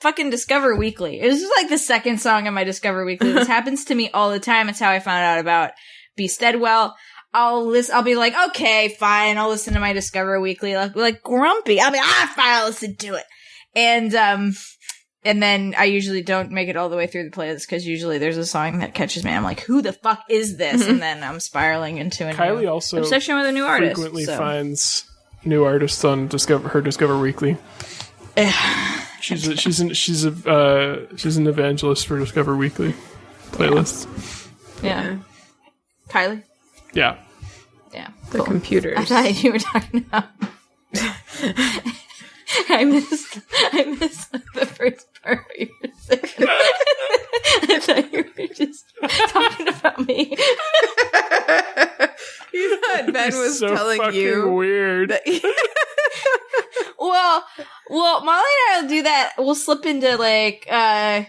fucking Discover Weekly. It was just like the second song on my Discover Weekly. This happens to me all the time. It's how I found out about B. Steadwell. I'll be like, okay, fine. I'll listen to my Discover Weekly, like grumpy. I'll be, fine, I'll listen to it. And then I usually don't make it all the way through the playlist, because usually there's a song that catches me. I'm like, who the fuck is this? And then I'm spiraling into Kylie also obsession with a new artist. Frequently finds new artists on Discover Weekly. She's an evangelist for Discover Weekly playlists. Yeah. Kylie? Yeah. Yeah. The computers. I thought you were talking about... I missed the first part of you were saying. I thought you were just talking about me. You thought Ben was so telling you weird. Well, Molly and I will do that. We'll slip into like, like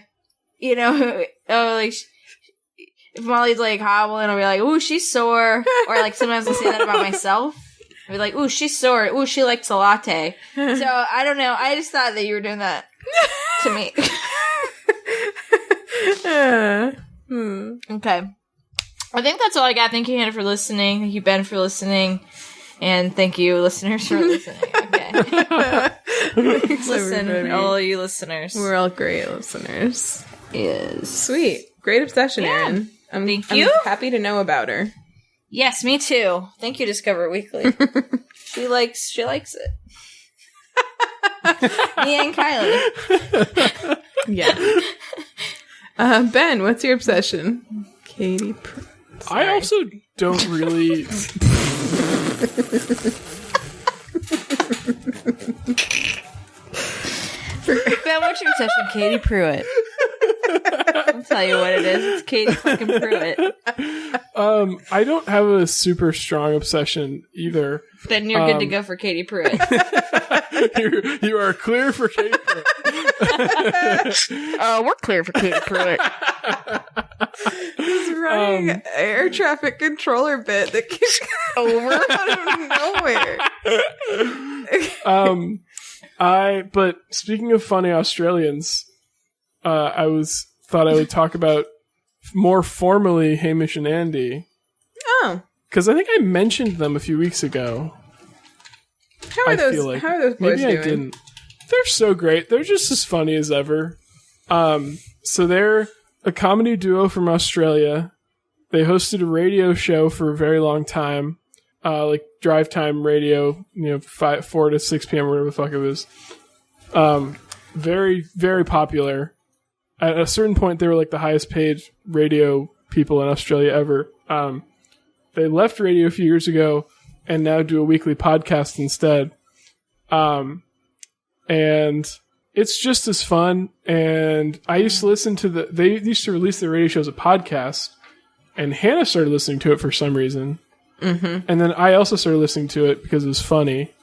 if Molly's like hobbling, I'll be like, "Ooh, she's sore," or like sometimes I'll say that about myself. I'll be like, "Ooh, she's sore. Ooh, she likes a latte." So I don't know. I just thought that you were doing that to me. Okay. I think that's all I got. Thank you, Hannah, for listening. Thank you, Ben, for listening. And thank you, listeners, for listening. Okay. Listen, everybody. All you listeners. We're all great listeners. Is sweet. Great obsession, Erin. I'm happy to know about her. Yes, me too. Thank you, Discover Weekly. She likes it. Me and Kylie. Yeah. Ben, what's your obsession? Katie Pruitt. I also don't really... Ben, what Worship session, Katie Pruitt. I'll tell you what it is. It's Katie fucking Pruitt. I don't have a super strong obsession either. Then you're good to go for Katie Pruitt. You are clear for Katie Pruitt. We're clear for Katie Pruitt. He's running air traffic controller bit that keeps over out of nowhere. But speaking of funny Australians, I thought I would talk about more formally Hamish and Andy. Oh, because I think I mentioned them a few weeks ago. How are those boys maybe doing? I didn't. They're so great. They're just as funny as ever. So they're a comedy duo from Australia. They hosted a radio show for a very long time, like drive time radio, 4 to 6 p.m. or whatever the fuck it was. Very, very popular. At a certain point, they were like the highest paid radio people in Australia ever. They left radio a few years ago and now do a weekly podcast instead. And it's just as fun. And I used to listen to they used to release their radio show as a podcast, and Hannah started listening to it for some reason. Mm-hmm. And then I also started listening to it because it was funny.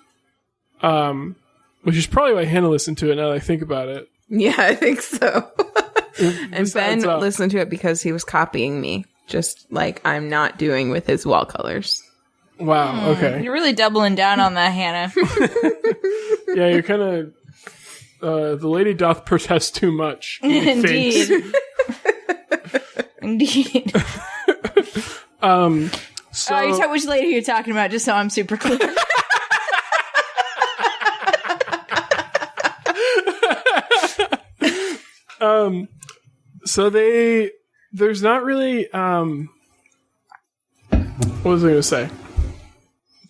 Which is probably why Hannah listened to it now that I think about it. Yeah, I think so. And Ben listened to it because he was copying me, just like I'm not doing with his wall colors. Wow, okay. You're really doubling down on that, Hannah. Yeah, you're kind of... the lady doth protest too much. Indeed. Indeed. So... you tell which lady you're talking about, just so I'm super clear. So there's not really, what was I going to say?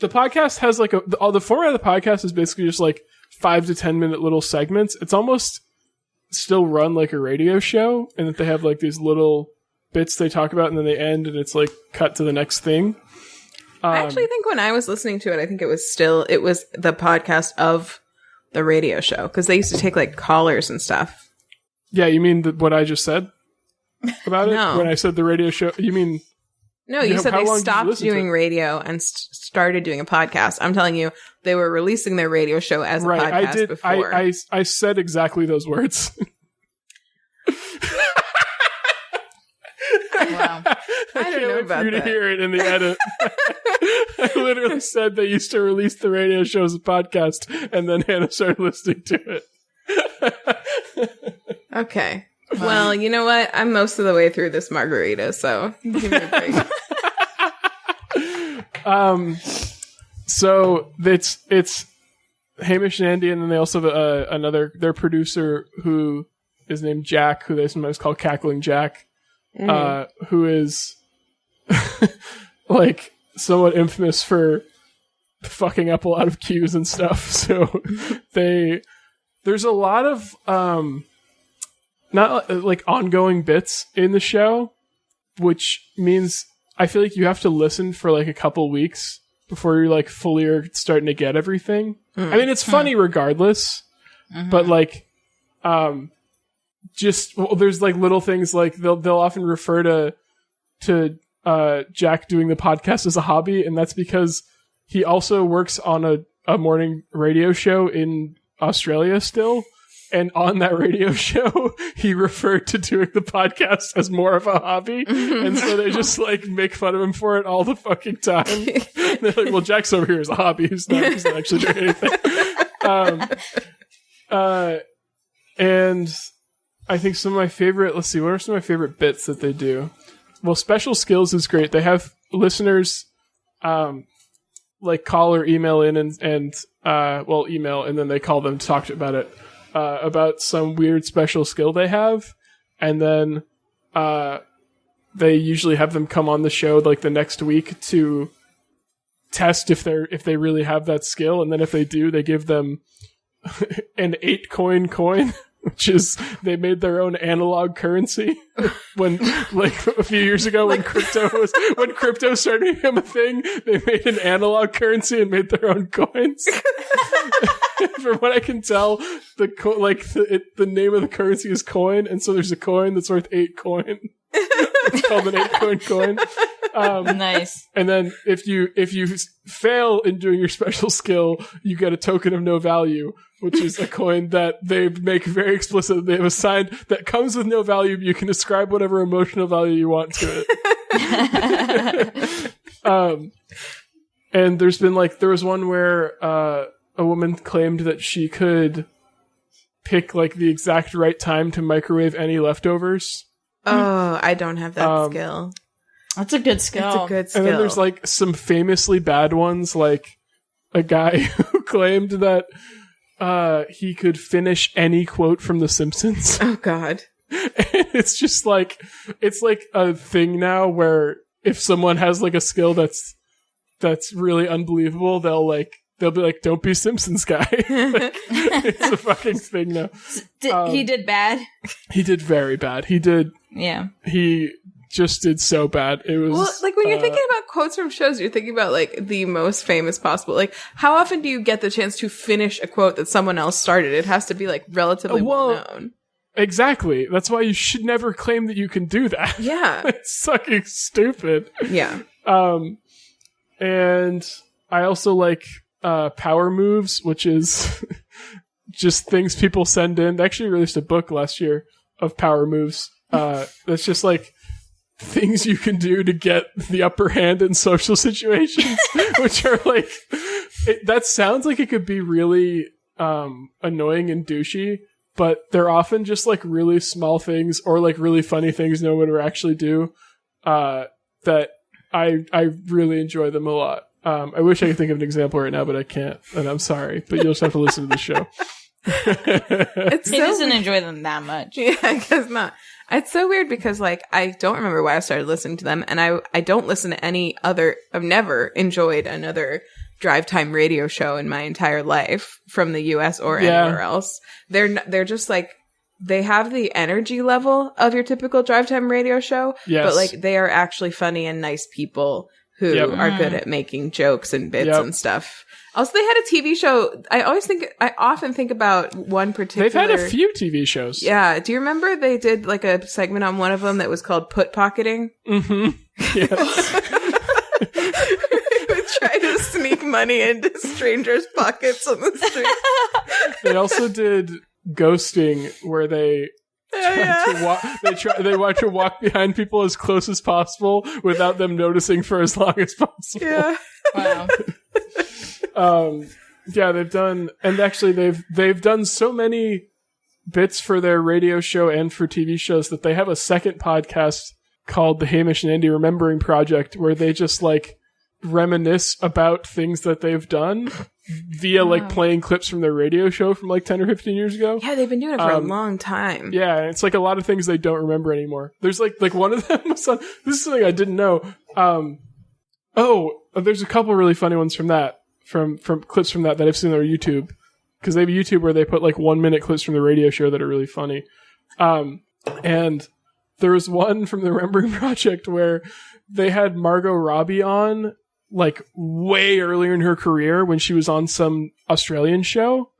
The podcast has like the format of the podcast is basically just like 5 to 10 minute little segments. It's almost still run like a radio show, and that they have like these little bits they talk about and then they end and it's like cut to the next thing. I actually think when I was listening to it, I think it was the podcast of the radio show, because they used to take like callers and stuff. Yeah, you mean what I just said about it? No. When I said the radio show, you mean... No, you said they stopped doing radio and started doing a podcast. I'm telling you, they were releasing their radio show as a podcast before. I said exactly those words. Wow. I don't know about for you that. to hear it in the edit. I literally said they used to release the radio show as a podcast, and then Hannah started listening to it. Okay. Well, you know what? I'm most of the way through this margarita, so give me a break. So it's Hamish and Andy, and then they also have their producer who is named Jack, who they sometimes call Cackling Jack, who is like somewhat infamous for fucking up a lot of cues and stuff. So there's a lot of not like ongoing bits in the show, which means I feel like you have to listen for like a couple weeks before you're like fully are starting to get everything. I mean, it's funny regardless, but like, there's like little things like they'll often refer to Jack doing the podcast as a hobby, and that's because he also works on a morning radio show in Australia still. And on that radio show, he referred to doing the podcast as more of a hobby. And so they just like make fun of him for it all the fucking time. They're like, well, Jack's over here as a hobby. He's not actually doing anything. And I think some of my favorite, let's see, what are some of my favorite bits that they do? Well, Special Skills is great. They have listeners, like call or email in and email, and then they call them to talk about it. About some weird special skill they have, and then they usually have them come on the show like the next week to test if they really have that skill, and then if they do, they give them an 8-coin coin, which is they made their own analog currency when like a few years ago when crypto started to become a thing, they made an analog currency and made their own coins. From what I can tell, the name of the currency is coin, and so there's a coin that's worth 8 coin. It's called an 8 coin. Nice. And then if you fail in doing your special skill, you get a token of no value, which is a coin that they make very explicit. They have assigned that comes with no value. You can ascribe whatever emotional value you want to it. And there was one where a woman claimed that she could pick like the exact right time to microwave any leftovers. Oh, I don't have that skill. That's a good skill. It's a good skill. And then there's like some famously bad ones, like a guy who claimed that he could finish any quote from The Simpsons. Oh God. And it's just like, it's like a thing now where if someone has like a skill that's really unbelievable, they'll be like, don't be Simpsons guy. Like, it's a fucking thing now. He did bad? He did very bad. He just did so bad. It was... Well, like when you're thinking about quotes from shows, you're thinking about like the most famous possible. Like, how often do you get the chance to finish a quote that someone else started? It has to be like relatively well known. Exactly. That's why you should never claim that you can do that. Yeah. It's fucking stupid. Yeah. And I also like power moves, which is just things people send in. They actually released a book last year of power moves. That's just like things you can do to get the upper hand in social situations, which are like, that sounds like it could be really annoying and douchey, but they're often just like really small things or like really funny things no one would actually do, that I really enjoy them a lot. I wish I could think of an example right now, but I can't, and I'm sorry, but you'll just have to listen to the show. He doesn't enjoy them that much. Yeah, I guess not. It's so weird because like I don't remember why I started listening to them, and I don't listen to any other. I've never enjoyed another drive time radio show in my entire life from the US or anywhere else. They're just like, they have the energy level of your typical drive time radio show, but like they are actually funny and nice people who are good at making jokes and bits and stuff. Also, they had a TV show. I often think about one particular... They've had a few TV shows. Yeah. Do you remember they did like a segment on one of them that was called Put Pocketing? Mm-hmm. Yes. They would try to sneak money into strangers' pockets on the street. They also did Ghosting, where they... They want to walk behind people as close as possible without them noticing for as long as possible. Yeah. Wow. They've done, and actually they've done so many bits for their radio show and for TV shows that they have a second podcast called the Hamish and Andy Remembering Project, where they just like reminisce about things that they've done via like playing clips from their radio show from like 10 or 15 years ago. Yeah, they've been doing it for a long time. Yeah, it's like a lot of things they don't remember anymore. There's like one of them was on, this is something I didn't know. There's a couple really funny ones from that, from clips from that I've seen on their YouTube, because they have a YouTube where they put like 1 minute clips from the radio show that are really funny. And there was one from the Remembering Project where they had Margot Robbie on like way earlier in her career when she was on some Australian show,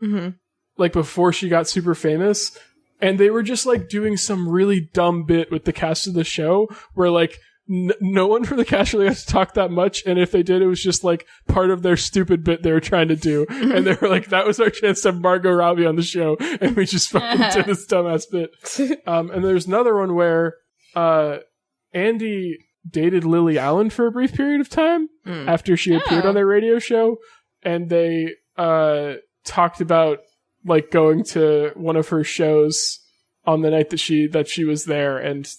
like before she got super famous. And they were just like doing some really dumb bit with the cast of the show where like no one from the cast really got to talk that much. And if they did, it was just like part of their stupid bit they were trying to do. And they were like, that was our chance to have Margot Robbie on the show. And we just fucking did this dumbass bit. And there's another one where, Andy dated Lily Allen for a brief period of time after she appeared on their radio show. And they, talked about like going to one of her shows on the night that she was there, and,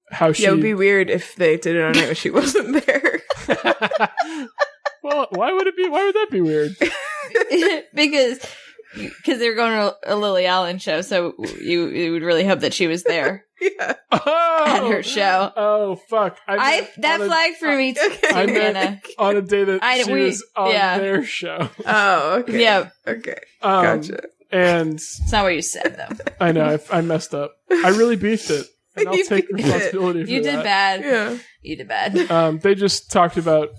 how she... Yeah, it would be weird if they did it on night when she wasn't there. Well, why would that be weird? Because they were going to a Lily Allen show, so you would really hope that she was there. Yeah. At her show. Oh, fuck. That flagged for me too. I meant on a day that she was on their show. Oh, okay. Yeah. Okay. Gotcha. And... It's not what you said, though. I know. I messed up. I really beefed it. And I'll take responsibility for that. You did bad. Yeah. You did bad. They just talked about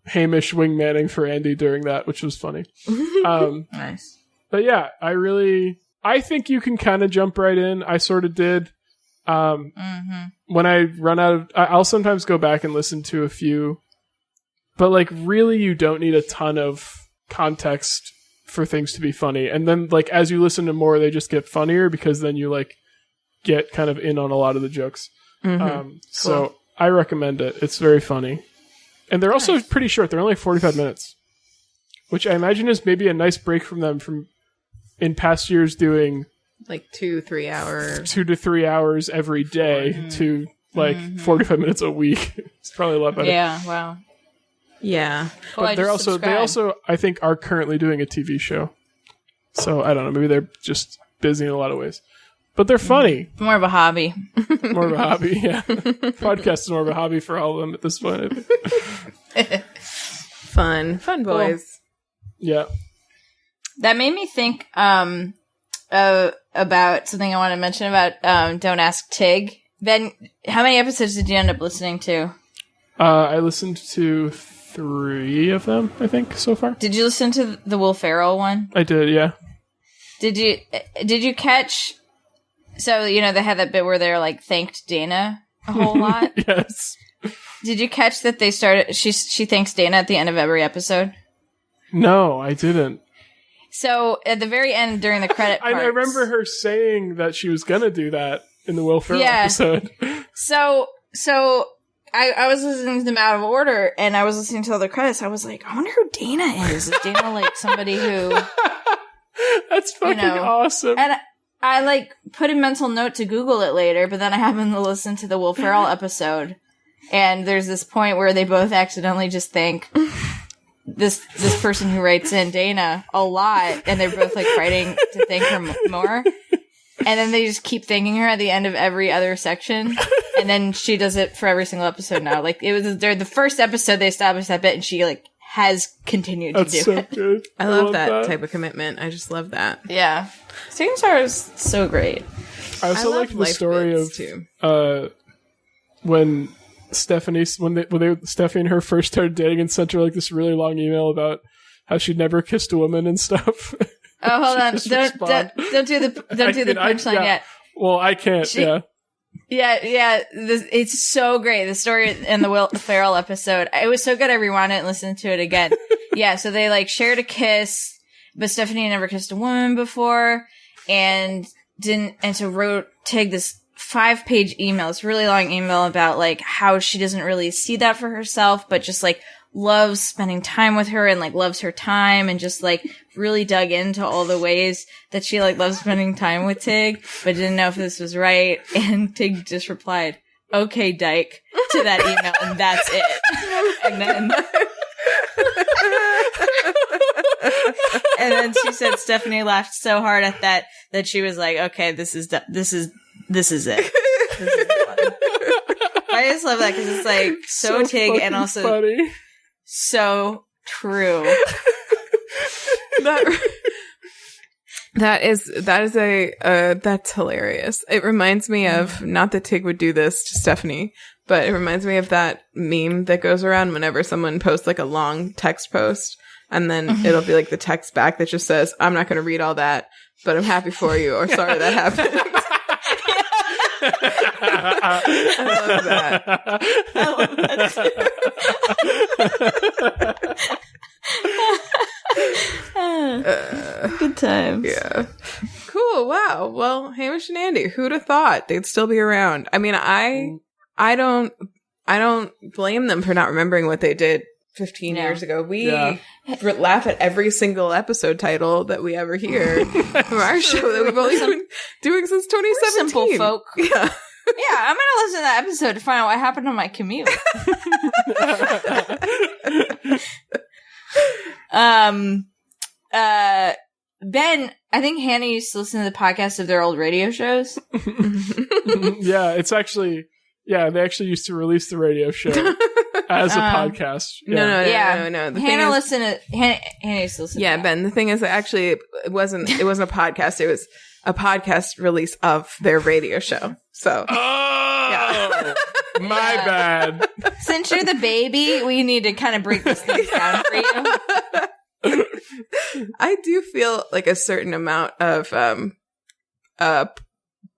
Hamish wingmanning for Andy during that, which was funny. Nice. But yeah, I think you can kind of jump right in. I sort of did. When I run out of, I'll sometimes go back and listen to a few, but like really you don't need a ton of context for things to be funny. And then like as you listen to more, they just get funnier because then you like get kind of in on a lot of the jokes. So I recommend it. It's very funny. And they're also pretty short. They're only 45 minutes, which I imagine is maybe a nice break from them from in past years doing like 2-3 hours, 2 to 3 hours every day to like 45 minutes a week. It's probably a lot better. Yeah. Wow. Yeah. But they also, I think, are currently doing a TV show. So I don't know. Maybe they're just busy in a lot of ways. But they're funny. More of a hobby. More of a hobby, yeah. Podcast is more of a hobby for all of them at this point. Fun boys. Yeah. That made me think about something I want to mention about Don't Ask Tig. Ben, how many episodes did you end up listening to? I listened to 3 of them, I think, so far. Did you listen to the Will Ferrell one? I did, yeah. Did you catch... So, you know, they had that bit where they're like, thanked Dana a whole lot? Yes. Did you catch that they started... She thanks Dana at the end of every episode? No, I didn't. So, at the very end, during the credit parts... I remember her saying that she was going to do that in the Will Ferrell episode. So I was listening to them out of order, and I was listening to all the credits. I was like, I wonder who Dana is. Is Dana, like, somebody who... That's fucking awesome. And I like put a mental note to Google it later, but then I happened to listen to the Will Ferrell episode, and there's this point where they both accidentally just thank this person who writes in, Dana, a lot, and they're both like writing to thank her more, and then they just keep thanking her at the end of every other section, and then she does it for every single episode now. Like it was the first episode they established that bit, and she like has continued to do it. Good. I love that type of commitment. I just love that. Yeah. Singing Star is so great. I also like the story of when Stephanie and her first started dating and sent her like this really long email about how she'd never kissed a woman and stuff. Oh, hold on! Don't do the punchline yet. Well, I can't. Yeah. It's so great. The story in the Will Ferrell episode. It was so good. I rewound it and listened to it again. Yeah. So they like shared a kiss, but Stephanie had never kissed a woman before, and so wrote Tig this 5-page email, this really long email about like how she doesn't really see that for herself, but just like loves spending time with her and like loves her time, and just like really dug into all the ways that she like loves spending time with Tig, but didn't know if this was right. And Tig just replied, "Okay, dyke," to that email, and that's it. And then she said Stephanie laughed so hard at that she was like, "Okay, this is it. This is fun." I just love that because it's like so Tig and also funny. So true. That's hilarious. It reminds me of, not that Tig would do this to Stephanie, but it reminds me of that meme that goes around whenever someone posts like a long text post, and then it'll be like the text back that just says, "I'm not going to read all that, but I'm happy for you," or "Sorry that happened." I love that. Good times. Yeah. Cool. Wow. Well, Hamish and Andy, who'd have thought they'd still be around? I mean, I don't blame them for not remembering what they did 15 years ago. We laugh at every single episode title that we ever hear from our show that we've only been doing since 2017. Simple folk. Yeah. Yeah, I'm gonna listen to that episode to find out what happened on my commute. Ben, I think Hannah used to listen to the podcast of their old radio shows. Yeah, it's actually, they actually used to release the radio show as a podcast. No. Hannah used to listen. Yeah, to Ben. The thing is, that actually it wasn't a podcast. It was a podcast release of their radio show. So, yeah. My bad. Since you're the baby, we need to kind of break these things down for you. I do feel like a certain amount of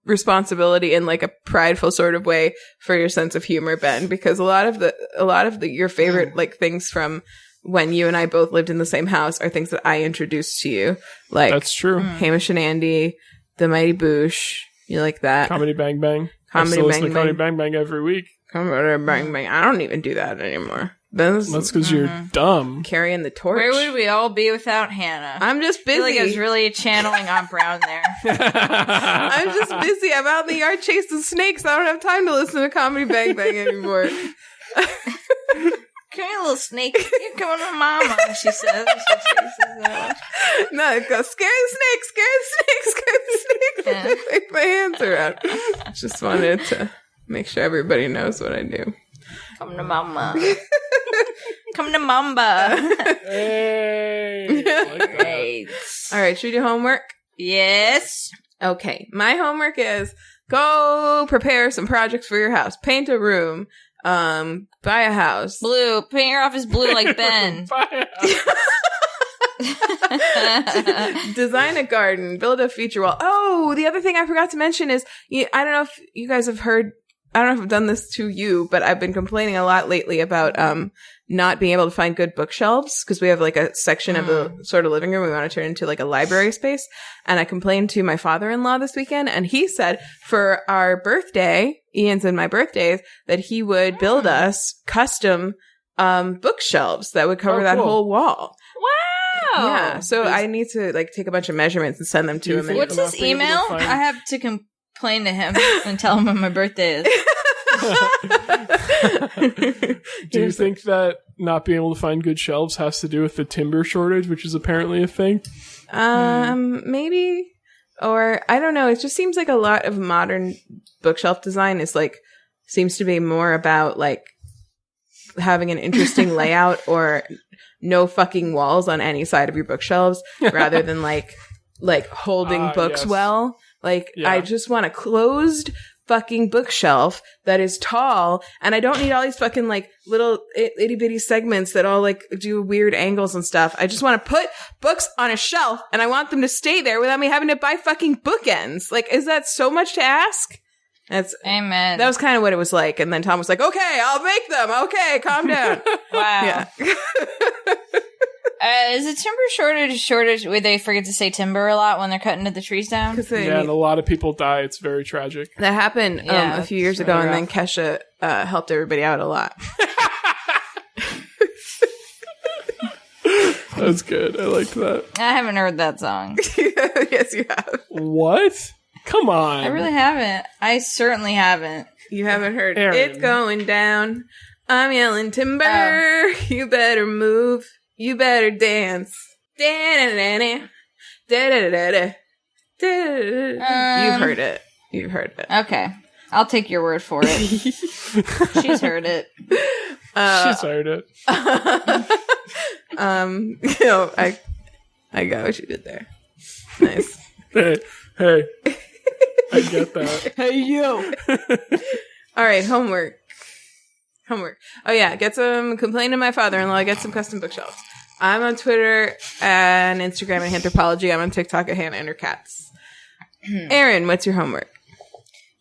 responsibility in like a prideful sort of way for your sense of humor, Ben, because a lot of your favorite like things from when you and I both lived in the same house are things that I introduced to you. Like That's true. Hamish and Andy, The Mighty Boosh. You like that? Comedy Bang Bang. Comedy I listen Bang to Comedy Bang. Bang Bang every week. Comedy Bang Bang. I don't even do that anymore. That's because you're dumb. Carrying the torch. Where would we all be without Hannah? I'm just I busy. feel like I was really channeling Aunt Brown there. I'm just busy. I'm out in the yard chasing snakes. I don't have time to listen to Comedy Bang Bang anymore. Come here, little snake. You're coming with Mama, she says. She chases out. No, it goes, scare the snake, scare the snake, scare the snake. Yeah. Like my hands around. Just wanted to make sure everybody knows what I do. Come to Mama. Come to Mamba. Hey. Like that. Right. All right, should we do homework? Yes. Okay, my homework is go prepare some projects for your house. Paint a room. Buy a house. Blue. Paint your office blue like Ben. Design a garden. Build a feature wall. Oh, the other thing I forgot to mention is, I don't know if you guys have heard, I don't know if I've done this to you, but I've been complaining a lot lately about not being able to find good bookshelves, because we have like a section of the sort of living room we want to turn into like a library space. And I complained to my father-in-law this weekend, and he said for our birthday, Ian's and my birthdays, that he would build us custom bookshelves that would cover that whole wall. Wow. Yeah, so I need to like take a bunch of measurements and send them to him. What's his email? I have to complain to him and tell him when my birthday is. Do you think that not being able to find good shelves has to do with the timber shortage, which is apparently a thing? Maybe. Or I don't know. It just seems like a lot of modern bookshelf design is like, seems to be more about like having an interesting layout or no fucking walls on any side of your bookshelves rather than like holding books well. Like, yeah. I just want a closed fucking bookshelf that is tall, and I don't need all these fucking like little itty bitty segments that all like do weird angles and stuff. I just want to put books on a shelf, and I want them to stay there without me having to buy fucking bookends. Like, is that so much to ask? That's Amen. That was kind of what it was like. And then Tom was like, okay, I'll make them. Okay, calm down. Wow. Yeah. Is the timber shortage where they forget to say timber a lot when they're cutting the trees down? Yeah, and a lot of people die. It's very tragic. That happened a few years ago, and then Kesha helped everybody out a lot. That's good. I liked that. I haven't heard that song. Yes, you have. What? Come on. I really haven't. I certainly haven't. You haven't heard Erin. It's going down. I'm yelling timber. Oh. You better move. You better dance. Da-da-da-da. Da-da-da-da. Da-da-da-da. You've heard it. You've heard it. Okay. I'll take your word for it. She's heard it. She's heard it. You know, I got what you did there. Nice. Hey. I get that. Hey, you. All right, homework. Oh, yeah, complain to my father-in-law, get some custom bookshelves. I'm on Twitter and Instagram at Anthropology. I'm on TikTok at Hannah and her cats. Erin, what's your homework?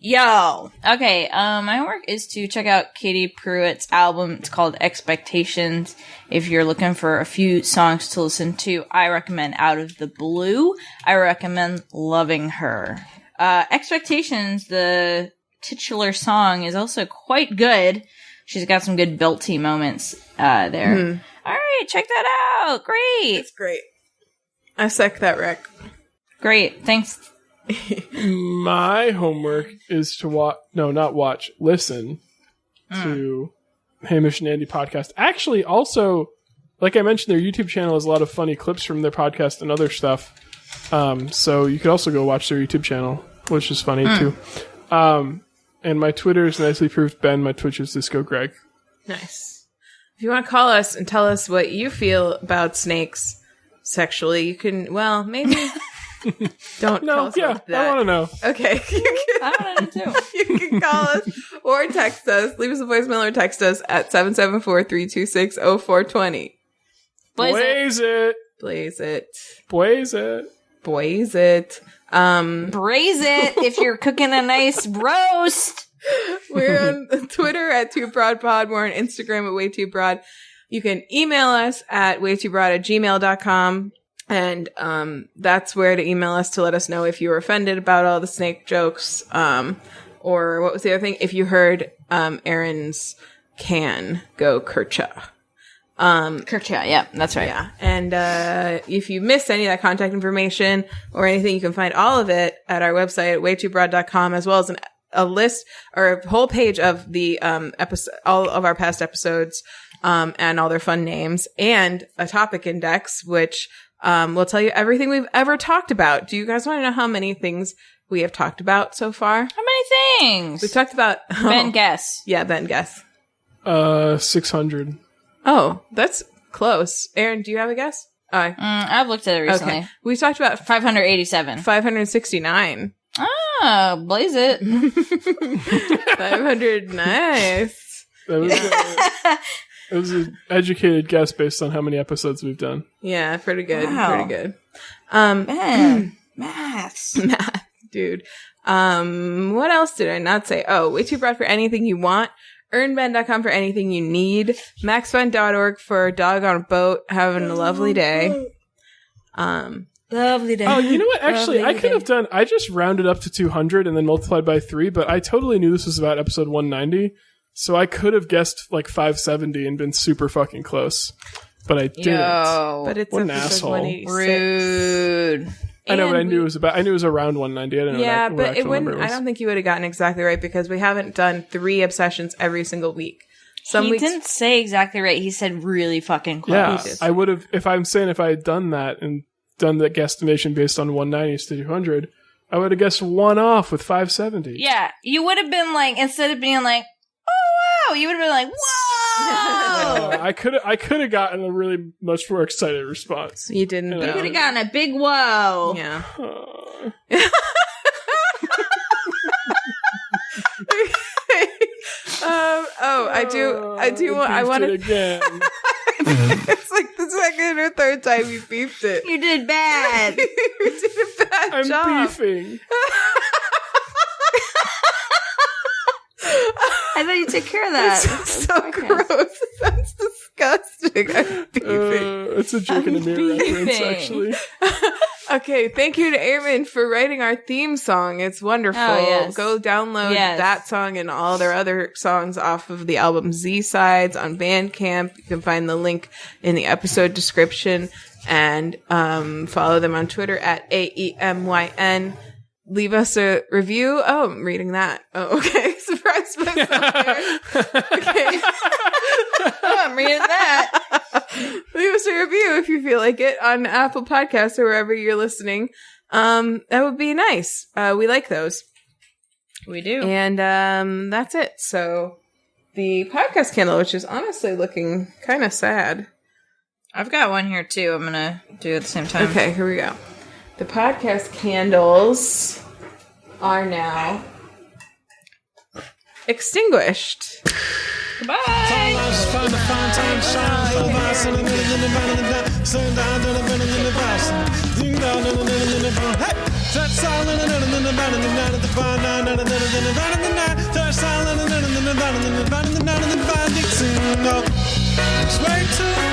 Yo. Okay, my homework is to check out Katie Pruitt's album. It's called Expectations. If you're looking for a few songs to listen to, I recommend Out of the Blue. I recommend Loving Her. Expectations, the titular song, is also quite good. She's got some good belty moments there. Mm-hmm. All right, check that out. Great. It's great. I suck that wreck. Great. Thanks. My homework is to listen to Hamish and Andy Podcast. Actually, also, like I mentioned, their YouTube channel has a lot of funny clips from their podcast and other stuff. So you could also go watch their YouTube channel, which is funny too. And my Twitter is Nicely Proved Ben. My Twitch is Disco Greg. Nice. If you want to call us and tell us what you feel about snakes sexually, you can, well, maybe don't tell us about that. I want to know. Okay. I want to know too. You can call us or text us. Leave us a voicemail or text us at 774-326-0420. Blaze it. Blaze it. Blaze it. Blaze it. Braise it if you're cooking a nice roast. We're on Twitter at TwoBroadPod. We're on Instagram at WayTooBroad. You can email us at WayTooBroad@gmail.com. And that's where to email us to let us know if you were offended about all the snake jokes. Or what was the other thing? If you heard Erin's can go Kercha. Kercha, yeah, that's right. Yeah. And if you missed any of that contact information or anything, you can find all of it at our website at WayTooBroad.com, as well as a list or a whole page of the episode, all of our past episodes, and all their fun names, and a topic index, which will tell you everything we've ever talked about. Do you guys want to know how many things we have talked about so far? How many things? We've talked about... Ben, guess. Yeah, Ben, guess. 600. Oh, that's close. Erin, do you have a guess? I've looked at it recently. Okay. We talked about 587. 569. Oh, blaze it. 500, nice. It was an educated guess based on how many episodes we've done. Yeah, pretty good. Wow. Pretty good. Man, maths. Math, dude. What else did I not say? Oh, WayTooBroad for anything you want. EarnBen.com for anything you need. MaxFun.org for dog on a boat having a lovely day. Lovely day. Oh, you know what? Actually, I could have done... I just rounded up to 200 and then multiplied by 3, but I totally knew this was about episode 190, so I could have guessed like 570 and been super fucking close. But I didn't. But it's what an episode asshole. 186. Rude. I know, but I knew it was around 190. I didn't know Yeah, what but actual it wouldn't. number was. I don't think you would have gotten exactly right because we haven't done 3 obsessions every single week. Some He weeks didn't say exactly right. He said really fucking close. Yeah, did. I would have, if I had done that and done the guesstimation based on 190 to 200, I would have guessed one off with 570. Yeah, you would have been like, instead of being like, oh wow, you would have been like, whoa! I could have gotten a really much more excited response. you didn't. You You though. could have gotten a big whoa. Yeah. I want to. again. It's like the second or third time you beeped it. You did bad. You did a bad I'm job. beefing. I thought you took care of that. It's so gross. That's disgusting. I'm beeping. It's a joke in the mirror reference, beefing. actually. Okay, thank you to Erin for writing our theme song. It's wonderful. Oh, yes. Go download Yes. that song and all their other songs off of the album Z-Sides on Bandcamp. You can find the link in the episode description and follow them on Twitter at AEMYN. Leave us a review. Oh, I'm reading that. Oh, okay. Surprise myself there. Okay. I'm reading that. Leave us a review if you feel like it on Apple Podcasts or wherever you're listening. That would be nice. We like those. We do. And that's it. So the podcast candle, which is honestly looking kind of sad. I've got one here too. I'm gonna do it at the same time. Okay, here we go. The podcast candles are now extinguished. Goodbye. It's way too